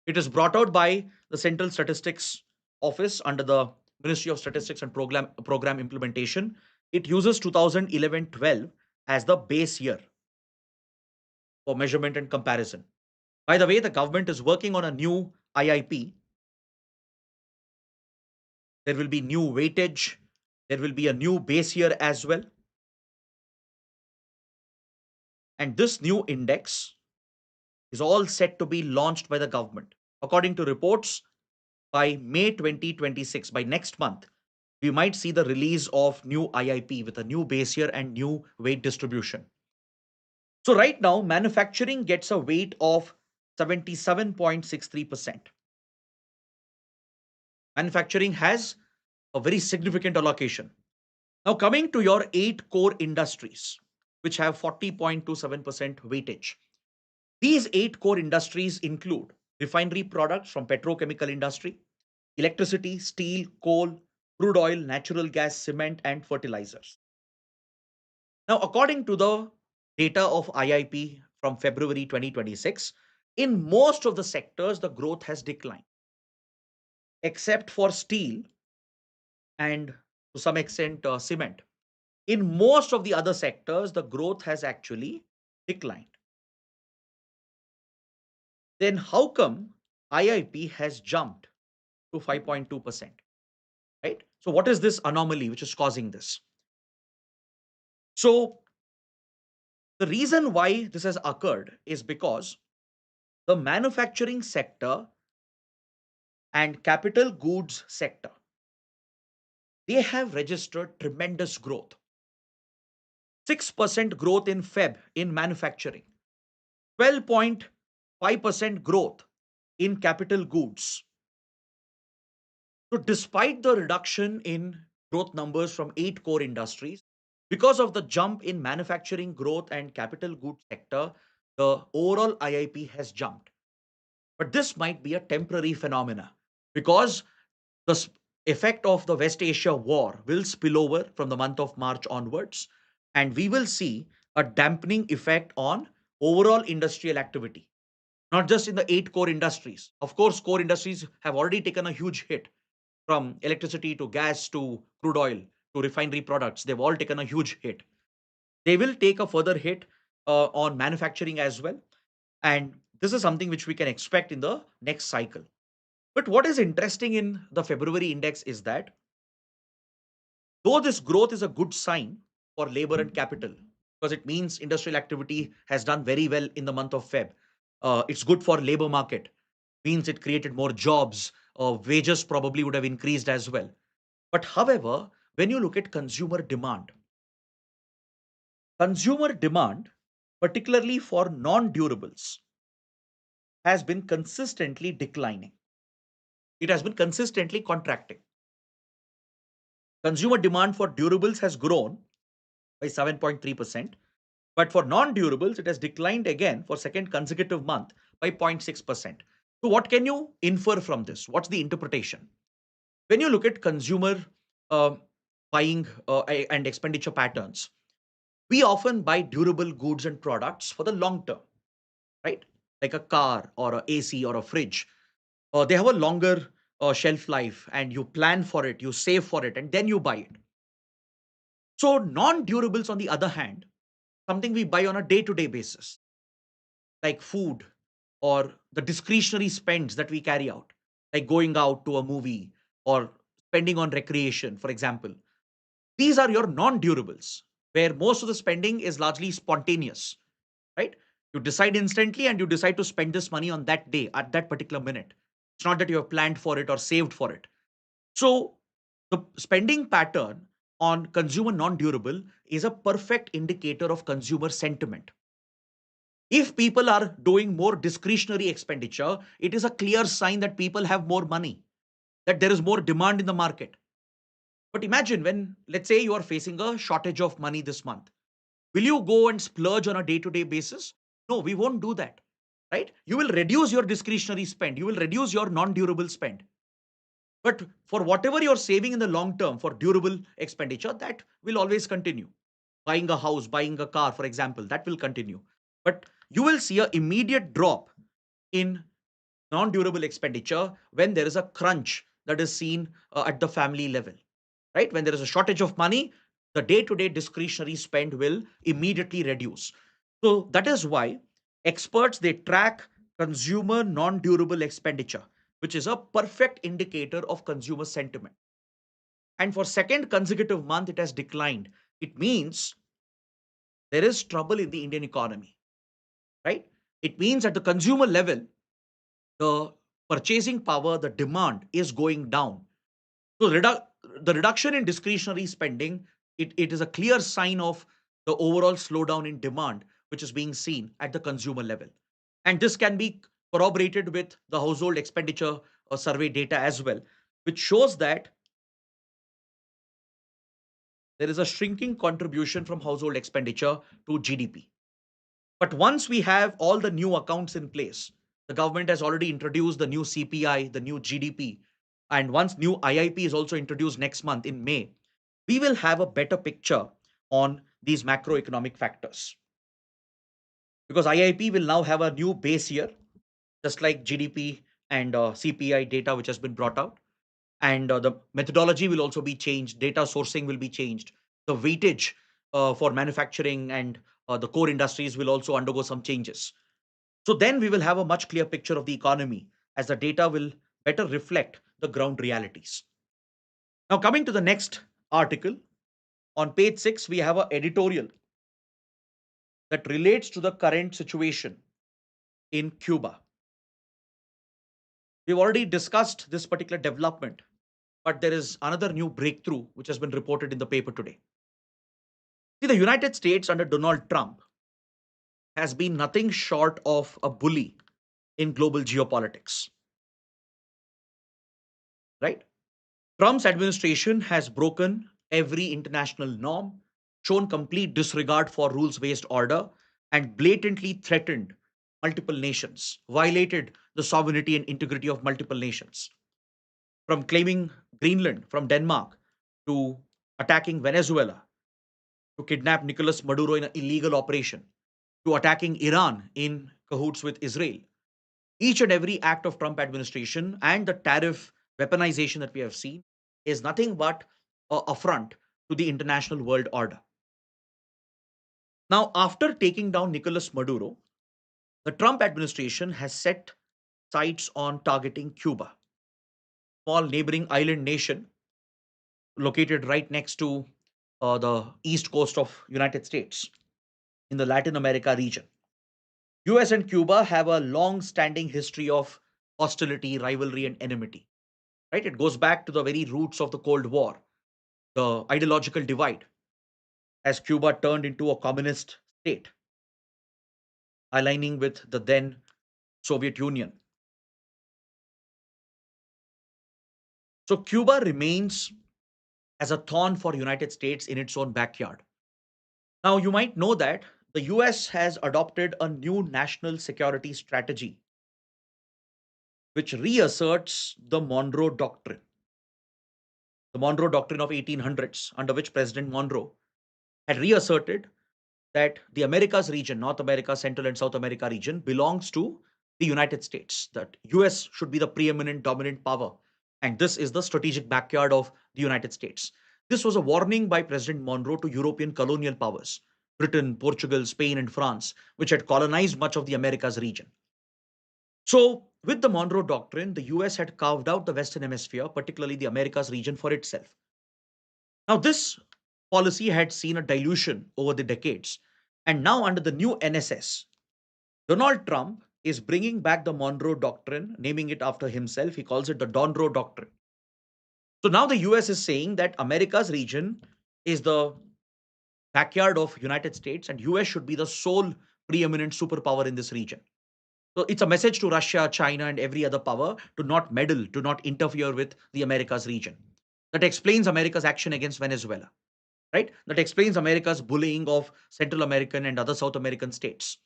It is brought out by the Central Statistics Office under the Ministry of Statistics and Program Implementation. It uses 2011-12 as the base year for measurement and comparison. By the way, the government is working on a new IIP. There will be new weightage. There will be a new base year as well. And this new index is all set to be launched by the government. According to reports, by May 2026, by next month, we might see the release of new IIP with a new base year and new weight distribution. So right now, manufacturing gets a weight of 77.63%. Manufacturing has a very significant allocation. Now coming to your 8 core industries, which have 40.27% weightage. These 8 core industries include refinery products from petrochemical industry, electricity, steel, coal, crude oil, natural gas, cement, and fertilizers. Now, according to the data of IIP from February 2026, in most of the sectors, the growth has declined, except for steel and to some extent cement. In most of the other sectors, the growth has actually declined. Then how come IIP has jumped to 5.2%? Right? So what is this anomaly which is causing this? So the reason why this has occurred is because the manufacturing sector and capital goods sector, they have registered tremendous growth. 6% growth in Feb in manufacturing, 12.5% growth in capital goods. So despite the reduction in growth numbers from 8 core industries, because of the jump in manufacturing growth and capital goods sector, the overall IIP has jumped. But this might be a temporary phenomena because the effect of the West Asia war will spill over from the month of March onwards, and we will see a dampening effect on overall industrial activity, not just in the 8 core industries. Of course, core industries have already taken a huge hit from electricity to gas to crude oil to refinery products. They've all taken a huge hit. They will take a further hit on manufacturing as well. And this is something which we can expect in the next cycle. But what is interesting in the February index is that though this growth is a good sign for labor and capital, because it means industrial activity has done very well in the month of Feb. It's good for labor market, means it created more jobs, wages probably would have increased as well. But however, when you look at consumer demand, particularly for non-durables, has been consistently declining. It has been consistently contracting. Consumer demand for durables has grown by 7.3%, but for non-durables, it has declined again for second consecutive month by 0.6%. So what can you infer from this? What's the interpretation? When you look at consumer uh, buying and expenditure patterns, we often buy durable goods and products for the long term, right? Like a car or a AC or a fridge. They have a longer shelf life and you plan for it, you save for it, and then you buy it. So, non durables, on the other hand, something we buy on a day to day basis, like food or the discretionary spends that we carry out, like going out to a movie or spending on recreation, for example. These are your non durables, where most of the spending is largely spontaneous, right? You decide instantly and you decide to spend this money on that day at that particular minute. It's not that you have planned for it or saved for it. So, the spending pattern on consumer non durable is a perfect indicator of consumer sentiment. If people are doing more discretionary expenditure, it is a clear sign that people have more money, that there is more demand in the market. But imagine when, let's say, you are facing a shortage of money this month. Will you go and splurge on a day to day basis? No, we won't do that, right? You will reduce your discretionary spend, you will reduce your non durable spend. But for whatever you're saving in the long term for durable expenditure, that will always continue. Buying a house, buying a car, for example, that will continue. But you will see an immediate drop in non durable expenditure when there is a crunch that is seen at the family level, right? When there is a shortage of money, the day to day discretionary spend will immediately reduce. So that is why experts they track consumer non durable expenditure, which is a perfect indicator of consumer sentiment. And for second consecutive month, it has declined. It means there is trouble in the Indian economy, right? It means at the consumer level, the purchasing power, the demand is going down. So the reduction in discretionary spending, it is a clear sign of the overall slowdown in demand, which is being seen at the consumer level. And this can be corroborated with the household expenditure survey data as well, which shows that there is a shrinking contribution from household expenditure to GDP. But once we have all the new accounts in place, the government has already introduced the new CPI, the new GDP, and once new IIP is also introduced next month in May, we will have a better picture on these macroeconomic factors. because IIP will now have a new base year, just like GDP and CPI data, which has been brought out. And the methodology will also be changed. Data sourcing will be changed. The weightage for manufacturing and the core industries will also undergo some changes. So then we will have a much clear picture of the economy as the data will better reflect the ground realities. Now, coming to the next article, on page 6, we have an editorial that relates to the current situation in Cuba. We've already discussed this particular development, but there is another new breakthrough which has been reported in the paper today. See, the United States under Donald Trump has been nothing short of a bully in global geopolitics, right? Trump's administration has broken every international norm, shown complete disregard for rules based order, and blatantly threatened multiple nations, violated the sovereignty and integrity of multiple nations. From claiming Greenland from Denmark to attacking Venezuela, to kidnap Nicolas Maduro in an illegal operation, to attacking Iran in cahoots with Israel. Each and every act of Trump administration and the tariff weaponization that we have seen is nothing but a affront to the international world order. Now, after taking down Nicolas Maduro, the Trump administration has set sights on targeting Cuba, small neighboring island nation located right next to the east coast of United States in the Latin America region. US and Cuba have a long standing history of hostility, rivalry, and enmity. Right? It goes back to the very roots of the Cold War, the ideological divide, as Cuba turned into a communist state, aligning with the then Soviet Union. So Cuba remains as a thorn for United States in its own backyard. Now you might know that the US has adopted a new national security strategy which reasserts the Monroe Doctrine. The Monroe Doctrine of 1800s, under which President Monroe had reasserted that the Americas region, North America, Central and South America region, belongs to the United States. That US should be the preeminent dominant power. And this is the strategic backyard of the United States. This was a warning by President Monroe to European colonial powers, Britain, Portugal, Spain, and France, which had colonized much of the Americas region. So, with the Monroe Doctrine, the US had carved out the Western Hemisphere, particularly the Americas region, for itself. Now, this policy had seen a dilution over the decades. And now, under the new NSS, Donald Trump is bringing back the Monroe Doctrine, naming it after himself. He calls it the Donroe Doctrine. So now the US is saying that America's region is the backyard of United States and US should be the sole preeminent superpower in this region. So it's a message to Russia, China, and every other power to not meddle, to not interfere with the Americas region. That explains America's action against Venezuela, right? That explains America's bullying of Central American and other South American states.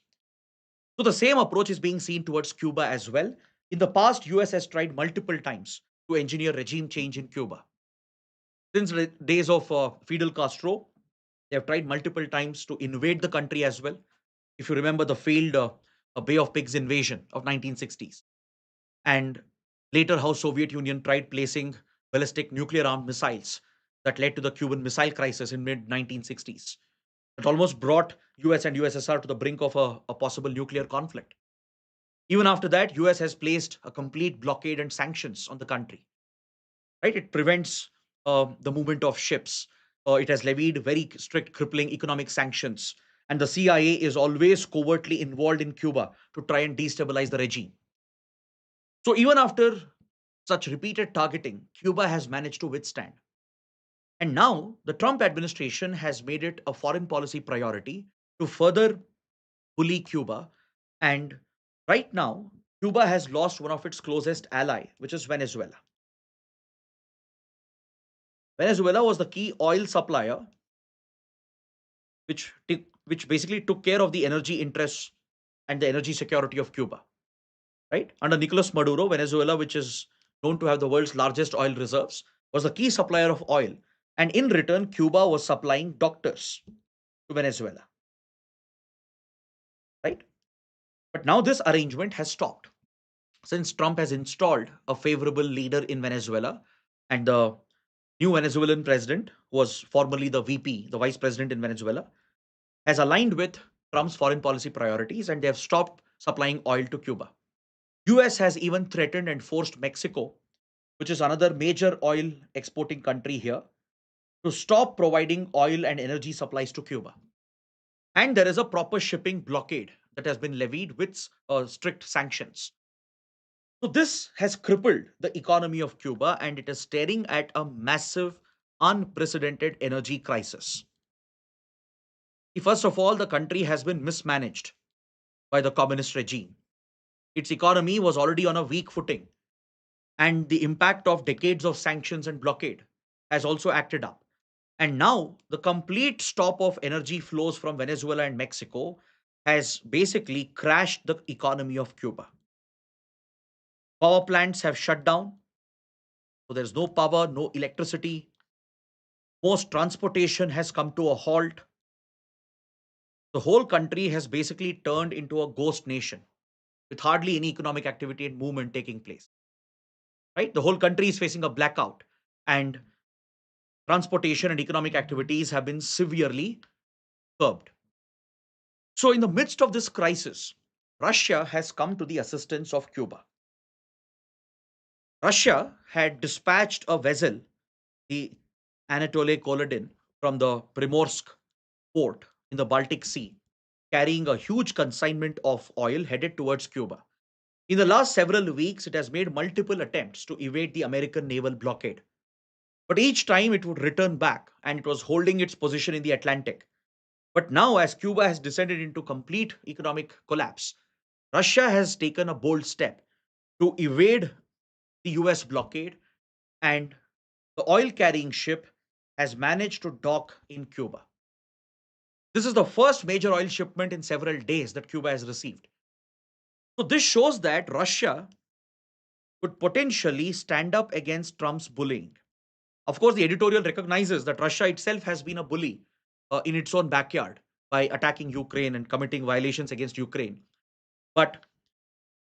So the same approach is being seen towards Cuba as well. In the past, US has tried multiple times to engineer regime change in Cuba. Since the days of Fidel Castro, they have tried multiple times to invade the country as well. If you remember the failed Bay of Pigs invasion of 1960s, and later how Soviet Union tried placing ballistic nuclear armed missiles that led to the Cuban Missile Crisis in mid 1960s. It almost brought US and USSR to the brink of a possible nuclear conflict. Even after that, US has placed a complete blockade and sanctions on the country. Right? It prevents the movement of ships. It has levied very strict crippling economic sanctions. And the CIA is always covertly involved in Cuba to try and destabilize the regime. So even after such repeated targeting, Cuba has managed to withstand. And now the Trump administration has made it a foreign policy priority to further bully Cuba. And right now, Cuba has lost one of its closest ally, which is Venezuela. Venezuela was the key oil supplier, which basically took care of the energy interests and the energy security of Cuba. Right under Nicolas Maduro, Venezuela, which is known to have the world's largest oil reserves, was the key supplier of oil, and in return, Cuba was supplying doctors to Venezuela. Right. But now this arrangement has stopped since Trump has installed a favorable leader in Venezuela, and the new Venezuelan president, who was formerly the VP, the vice president in Venezuela, has aligned with Trump's foreign policy priorities and they have stopped supplying oil to Cuba. US has even threatened and forced Mexico, which is another major oil exporting country here, to stop providing oil and energy supplies to Cuba. And there is a proper shipping blockade that has been levied with strict sanctions. So this has crippled the economy of Cuba and it is staring at a massive, unprecedented energy crisis. First of all, the country has been mismanaged by the communist regime. Its economy was already on a weak footing, and the impact of decades of sanctions and blockade has also acted up. And now, the complete stop of energy flows from Venezuela and Mexico has basically crashed the economy of Cuba. Power plants have shut down, so there's no power, no electricity. Most transportation has come to a halt. The whole country has basically turned into a ghost nation with hardly any economic activity and movement taking place. Right? The whole country is facing a blackout, and transportation and economic activities have been severely curbed. So, in the midst of this crisis, Russia has come to the assistance of Cuba. Russia had dispatched a vessel, the Anatoly Kolodin, from the Primorsk port in the Baltic Sea, carrying a huge consignment of oil headed towards Cuba. In the last several weeks, it has made multiple attempts to evade the American naval blockade. But each time it would return back and it was holding its position in the Atlantic. But now, as Cuba has descended into complete economic collapse, Russia has taken a bold step to evade the US blockade, and the oil carrying ship has managed to dock in Cuba. This is the first major oil shipment in several days that Cuba has received. So, this shows that Russia could potentially stand up against Trump's bullying. Of course, the editorial recognizes that Russia itself has been a bully in its own backyard by attacking Ukraine and committing violations against Ukraine. But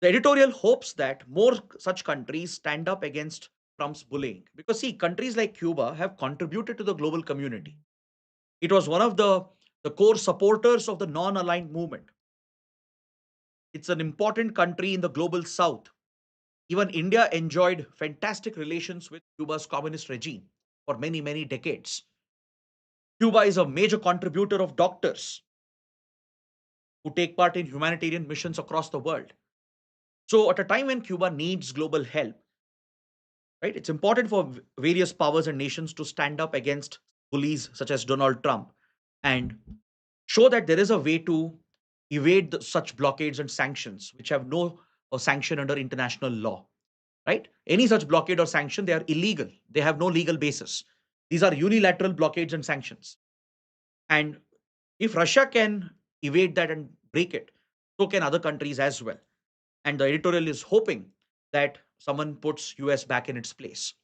the editorial hopes that more such countries stand up against Trump's bullying. Because, see, countries like Cuba have contributed to the global community. It was one of the core supporters of the non aligned movement. It's an important country in the global south. Even India enjoyed fantastic relations with Cuba's communist regime for many, many decades. Cuba is a major contributor of doctors who take part in humanitarian missions across the world. So, at a time when Cuba needs global help, right, it's important for various powers and nations to stand up against bullies such as Donald Trump and show that there is a way to evade such blockades and sanctions, which have no sanction under international law. Right? Any such blockade or sanction, they are illegal. They have no legal basis. These are unilateral blockades and sanctions. And if Russia can evade that and break it, so can other countries as well. And the editorial is hoping that someone puts US back in its place.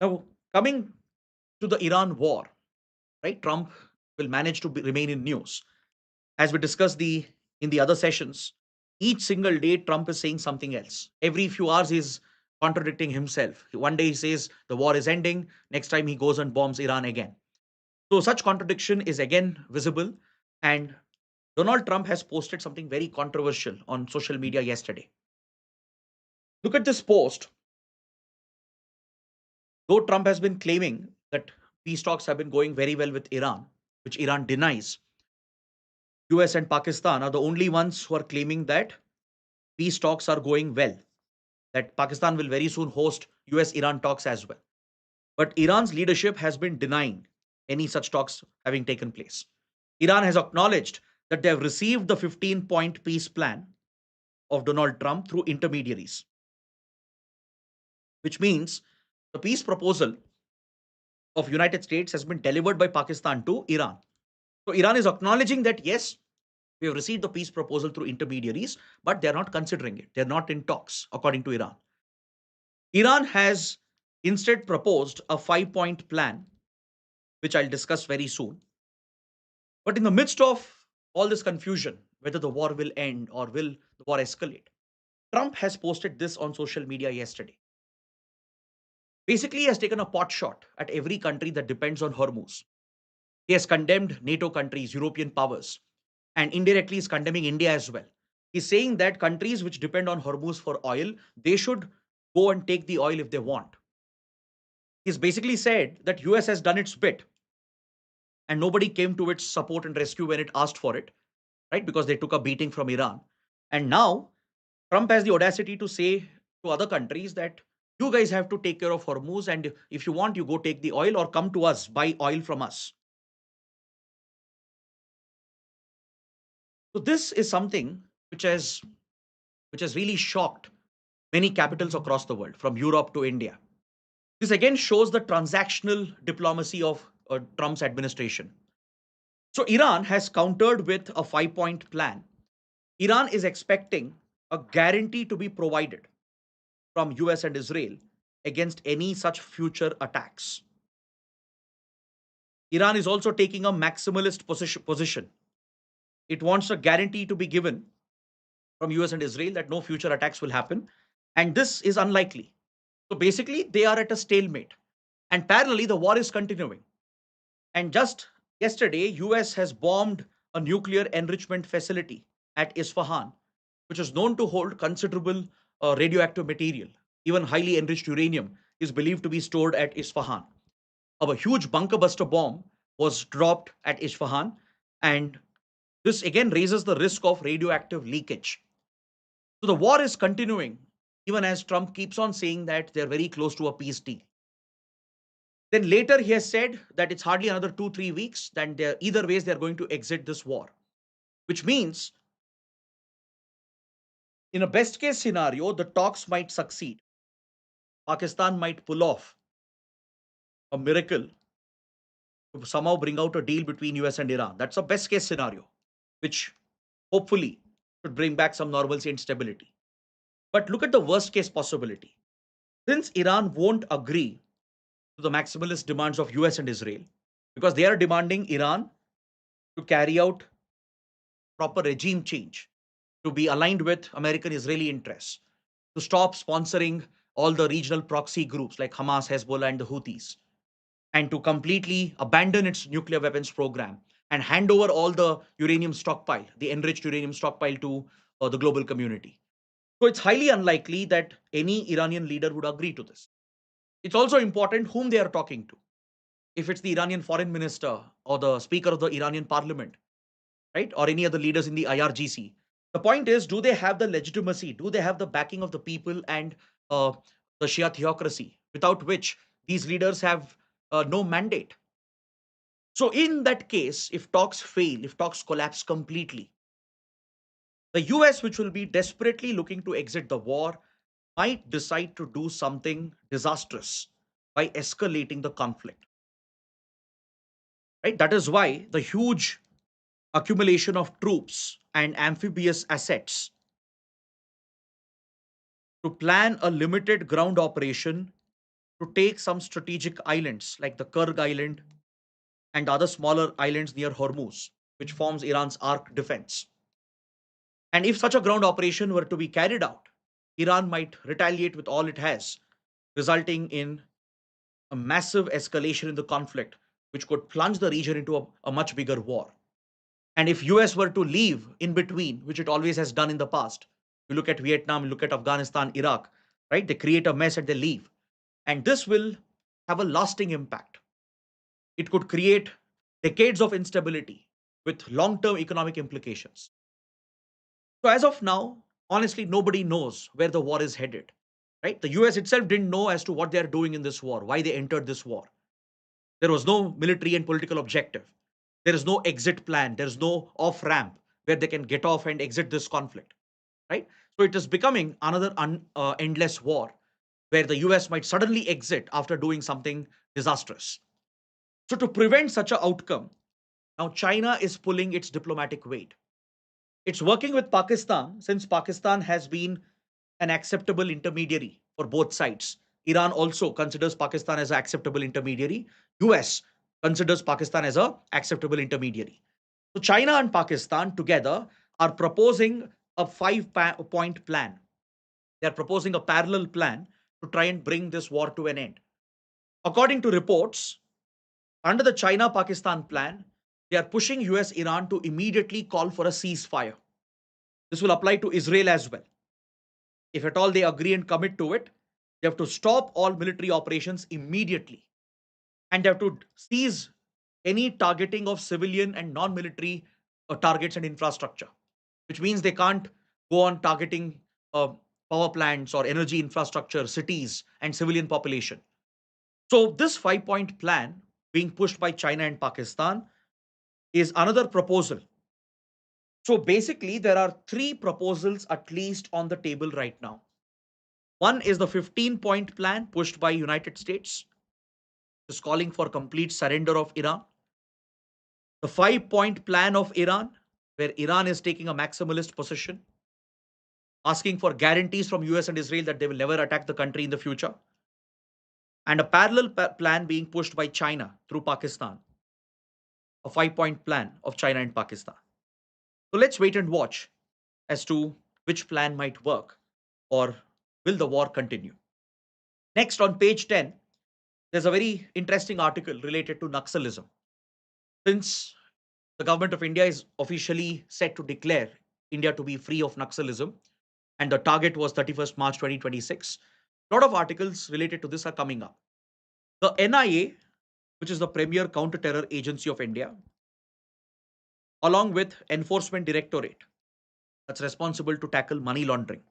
Now, coming to the Iran war, right? Trump will manage to remain in news. As we discussed in the other sessions, each single day Trump is saying something else. Every few hours he's contradicting himself. One day he says the war is ending, next time he goes and bombs Iran again. So such contradiction is again visible, and Donald Trump has posted something very controversial on social media yesterday. Look at this post. Though Trump has been claiming that peace talks have been going very well with Iran, which Iran denies, US and Pakistan are the only ones who are claiming that peace talks are going well, that Pakistan will very soon host US Iran talks as well. But Iran's leadership has been denying any such talks having taken place. Iran has acknowledged that they have received the 15-point peace plan of Donald Trump through intermediaries, which means the peace proposal of United States has been delivered by Pakistan to Iran. So Iran is acknowledging that yes, we have received the peace proposal through intermediaries, but they're not considering it. They're not in talks, according to Iran. Iran has instead proposed a 5-point plan, which I'll discuss very soon. But in the midst of all this confusion, whether the war will end or will the war escalate. Trump has posted this on social media yesterday. Basically, he has taken a pot shot at every country that depends on Hormuz. He has condemned NATO countries, European powers, and indirectly is condemning India as well. He's saying that countries which depend on Hormuz for oil, they should go and take the oil if they want. He's basically said that US has done its bit and nobody came to its support and rescue when it asked for it, right? Because they took a beating from Iran. And now Trump has the audacity to say to other countries that you guys have to take care of Hormuz, and if you want, you go take the oil or come to us, buy oil from us. So this is something which has really shocked many capitals across the world, from Europe to India. This again shows the transactional diplomacy of Trump's administration. So Iran has countered with a 5-point plan. Iran is expecting a guarantee to be provided from US and Israel against any such future attacks. Iran is also taking a maximalist position. It wants a guarantee to be given from US and Israel that no future attacks will happen. And this is unlikely. So basically, they are at a stalemate. And parallelly, the war is continuing. And just yesterday, US has bombed a nuclear enrichment facility at Isfahan, which is known to hold considerable radioactive material. Even highly enriched uranium is believed to be stored at Isfahan. A huge bunker buster bomb was dropped at Isfahan, and this again raises the risk of radioactive leakage. So the war is continuing, even as Trump keeps on saying that they're very close to a peace deal. Then later he has said that it's hardly another 2-3 weeks, then they're either ways they're going to exit this war, which means in a best case scenario, the talks might succeed. Pakistan might pull off a miracle to somehow bring out a deal between US and Iran. That's a best case scenario, which hopefully should bring back some normalcy and stability. But look at the worst case possibility. Since Iran won't agree to the maximalist demands of US and Israel, because they are demanding Iran to carry out proper regime change, to be aligned with American Israeli interests, to stop sponsoring all the regional proxy groups like Hamas, Hezbollah, and the Houthis, and to completely abandon its nuclear weapons program and hand over all the uranium stockpile, the enriched uranium stockpile, to the global community. So it's highly unlikely that any Iranian leader would agree to this. It's also important whom they are talking to. If it's the Iranian foreign minister or the speaker of the Iranian parliament, right, or any other leaders in the IRGC, the point is, do they have the legitimacy? Do they have the backing of the people and uh, the Shia theocracy, without which these leaders have no mandate? So, in that case, if talks fail, if talks collapse completely, the US, which will be desperately looking to exit the war, might decide to do something disastrous by escalating the conflict. Right? That is why the huge accumulation of troops and amphibious assets to plan a limited ground operation to take some strategic islands like the Kurg Island and other smaller islands near Hormuz, which forms Iran's arc defense. And if such a ground operation were to be carried out, Iran might retaliate with all it has, resulting in a massive escalation in the conflict, which could plunge the region into a much bigger war. And if US were to leave in between, which it always has done in the past, you look at Vietnam, you look at Afghanistan, Iraq, right? They create a mess and they leave. And this will have a lasting impact. It could create decades of instability with long-term economic implications. So as of now, honestly, nobody knows where the war is headed. Right? The US itself didn't know as to what they are doing in this war, why they entered this war. There was no military and political objective. There is no exit plan. There is no off ramp where they can get off and exit this conflict. Right? So it is becoming another endless war where the US might suddenly exit after doing something disastrous. So to prevent such an outcome, now China is pulling its diplomatic weight. It's working with Pakistan since Pakistan has been an acceptable intermediary for both sides. Iran also considers Pakistan as an acceptable intermediary. US considers Pakistan as an acceptable intermediary. So China and Pakistan together are proposing a point plan. They are proposing a parallel plan to try and bring this war to an end. According to reports, under the China Pakistan plan, they are pushing US Iran to immediately call for a ceasefire. This will apply to Israel as well. If at all they agree and commit to it, they have to stop all military operations immediately, and they have to seize any targeting of civilian and non military targets and infrastructure, which means they can't go on targeting uh, power plants or energy infrastructure, cities, and civilian population. So, this 5 point plan being pushed by China and Pakistan is another proposal. So, basically, there are three proposals at least on the table right now. One is the 15 point plan pushed by United States, is calling for complete surrender of Iran. The 5 point plan of Iran, where Iran is taking a maximalist position, asking for guarantees from US and Israel that they will never attack the country in the future. And a parallel plan being pushed by China through Pakistan, a 5 point plan of China and Pakistan. So let's wait and watch as to which plan might work, or will the war continue. Next, on page 10, there's a very interesting article related to Naxalism. Since the government of India is officially set to declare India to be free of Naxalism, and the target was 31st March 2026, a lot of articles related to this are coming up. The NIA, which is the premier counter-terror agency of India, along with Enforcement Directorate, that's responsible to tackle money laundering,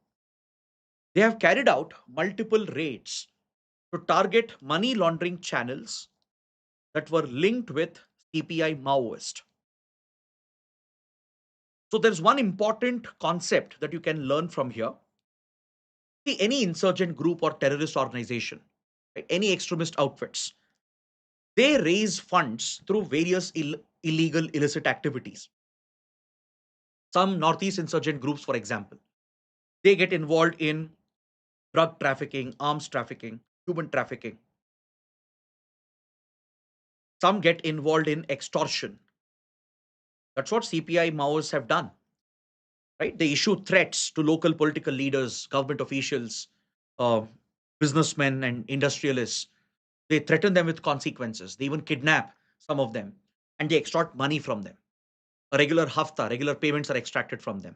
they have carried out multiple raids to target money laundering channels that were linked with CPI Maoist. So there's one important concept that you can learn from here. See, any insurgent group or terrorist organization, right, any extremist outfits, they raise funds through various illegal, illicit activities. Some Northeast insurgent groups, for example, they get involved in drug trafficking, arms trafficking, human trafficking. Some get involved in extortion. That's what CPI Maoists have done, right? They issue threats to local political leaders, government officials, uh, businessmen, and industrialists. They threaten them with consequences. They even kidnap some of them, and they extort money from them. A regular hafta, regular payments are extracted from them.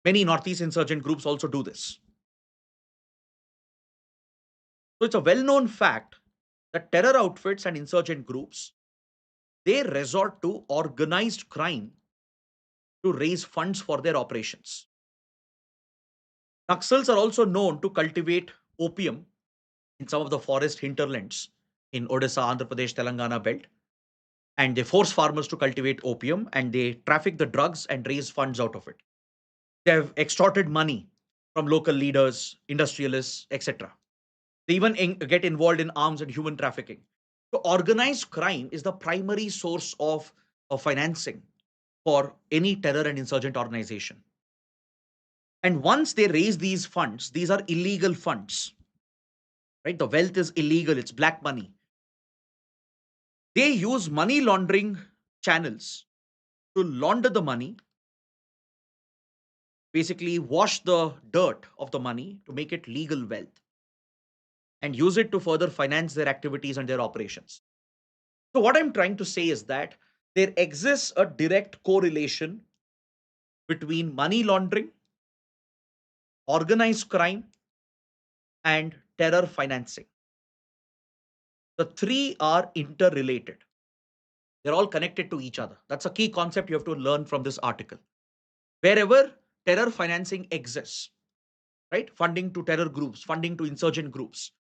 Many Northeast insurgent groups also do this. So it's a well-known fact that terror outfits and insurgent groups, they resort to organized crime to raise funds for their operations. Naxals are also known to cultivate opium in some of the forest hinterlands in Odisha, Andhra Pradesh, Telangana belt. And they force farmers to cultivate opium, and they traffic the drugs and raise funds out of it. They have extorted money from local leaders, industrialists, etc. They even get involved in arms and human trafficking. So organized crime is the primary source of financing for any terror and insurgent organization. And once they raise these funds, these are illegal funds, right? The wealth is illegal, it's black money. They use money laundering channels to launder the money, basically wash the dirt of the money to make it legal wealth, and use it to further finance their activities and their operations. So, what I'm trying to say is that there exists a direct correlation between money laundering, organized crime, and terror financing. The three are interrelated. They're all connected to each other. That's a key concept you have to learn from this article. Wherever terror financing exists, right? Funding to terror groups, funding to insurgent groups,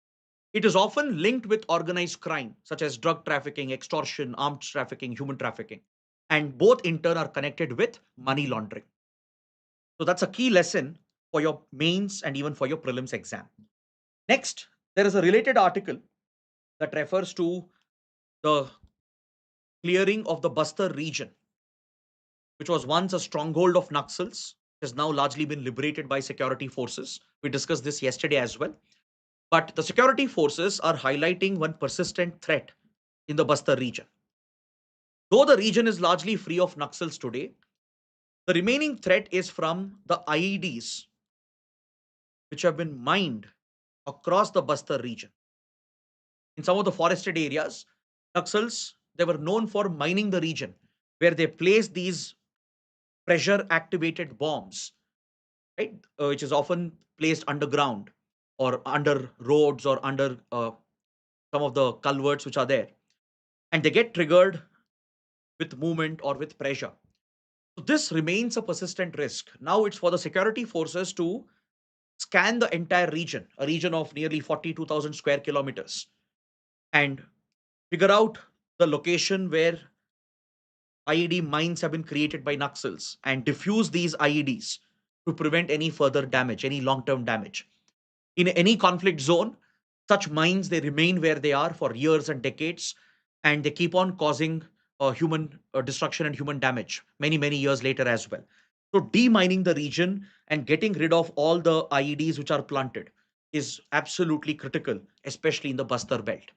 it is often linked with organized crime, such as drug trafficking, extortion, arms trafficking, human trafficking. And both in turn are connected with money laundering. So that's a key lesson for your mains and even for your prelims exam. Next, there is a related article that refers to the clearing of the Bastar region, which was once a stronghold of Naxals, has now largely been liberated by security forces. We discussed this yesterday as well. But the security forces are highlighting one persistent threat in the Bastar region. Though the region is largely free of Naxals today, The remaining threat is from the IEDs, which have been mined across the Bastar region. In some of the forested areas, Naxals, they were known for mining the region, where they placed these pressure activated bombs, right? Which is often placed underground or under roads or under some of the culverts which are there. And they get triggered with movement or with pressure. So this remains a persistent risk. Now it's for the security forces to scan the entire region, a region of nearly 42,000 square kilometers, and figure out the location where IED mines have been created by Naxals and diffuse these IEDs to prevent any further damage, any long term damage. In any conflict zone, such mines they remain where they are for years and decades, and they keep on causing human destruction and human damage many years later as well. So demining the region and getting rid of all the IEDs which are planted is absolutely critical, especially in the Bastar belt.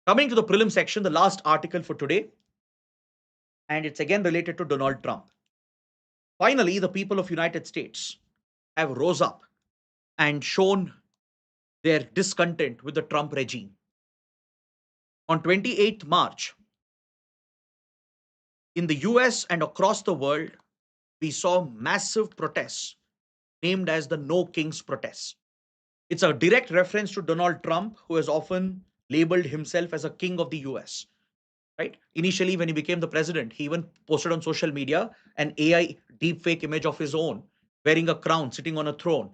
Coming to the prelim section, the last article for today, and it's again related to Donald Trump. Finally, the people of United States have rose up and shown their discontent with the Trump regime. On 28th March, in the US and across the world, we saw massive protests named as the No Kings protests. It's a direct reference to Donald Trump, who has often labeled himself as a king of the US. Right? Initially, when he became the president, he even posted on social media an AI deepfake image of his own, wearing a crown, sitting on a throne.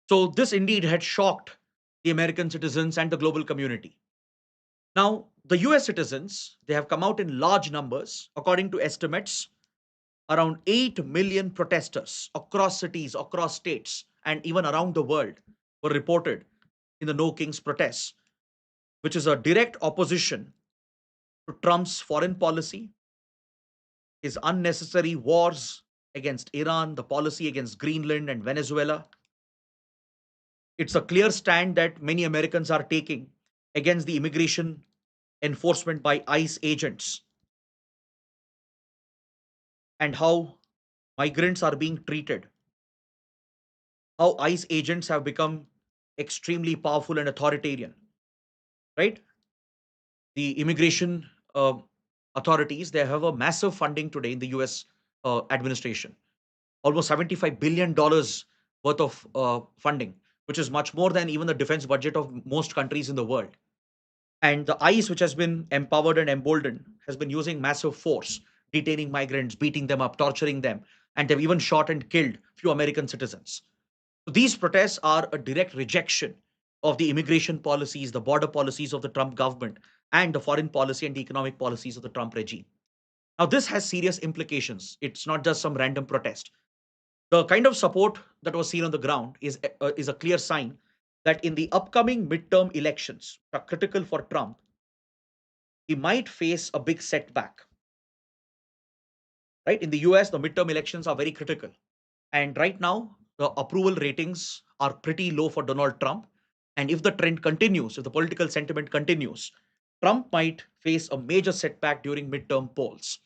So this indeed had shocked the American citizens and the global community. Now, the US citizens, they have come out in large numbers. According to estimates, around 8 million protesters across cities, across states, and even around the world were reported in the No Kings protests, which is a direct opposition to Trump's foreign policy, his unnecessary wars against Iran, the policy against Greenland and Venezuela. It's a clear stand that many Americans are taking against the immigration enforcement by ICE agents and how migrants are being treated, how ICE agents have become extremely powerful and authoritarian, right? The immigration authorities, they have a massive funding today in the US administration, almost $75 billion worth of funding, which is much more than even the defense budget of most countries in the world. And the ICE, which has been empowered and emboldened, has been using massive force, detaining migrants, beating them up, torturing them, and they've even shot and killed few American citizens. So these protests are a direct rejection of the immigration policies, the border policies of the Trump government, and the foreign policy and the economic policies of the Trump regime. Now, this has serious implications. It's not just some random protest. The kind of support that was seen on the ground is a clear sign that in the upcoming midterm elections, which are critical for Trump, he might face a big setback. Right? In the US, the midterm elections are very critical. And right now, the approval ratings are pretty low for Donald Trump. And if the trend continues, if the political sentiment continues, Trump might face a major setback during midterm polls.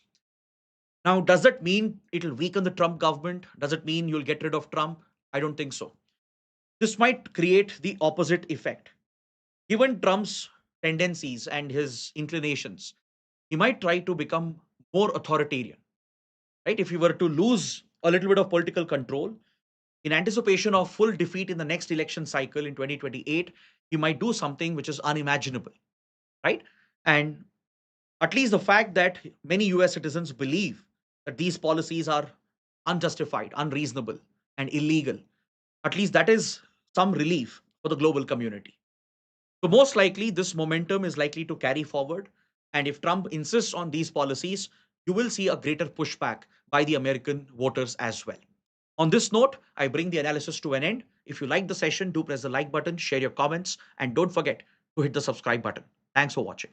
Now, does that mean it'll weaken the Trump government? Does it mean you'll get rid of Trump? I don't think so. This might create the opposite effect. Given Trump's tendencies and his inclinations, he might try to become more authoritarian. Right? If he were to lose a little bit of political control, in anticipation of full defeat in the next election cycle in 2028, he might do something which is unimaginable, right? And at least the fact that many US citizens believe that these policies are unjustified, unreasonable, and illegal, at least that is some relief for the global community. So, most likely, this momentum is likely to carry forward. And if Trump insists on these policies, you will see a greater pushback by the American voters as well. On this note, I bring the analysis to an end. If you like the session, do press the like button, share your comments, and don't forget to hit the subscribe button. Thanks for watching.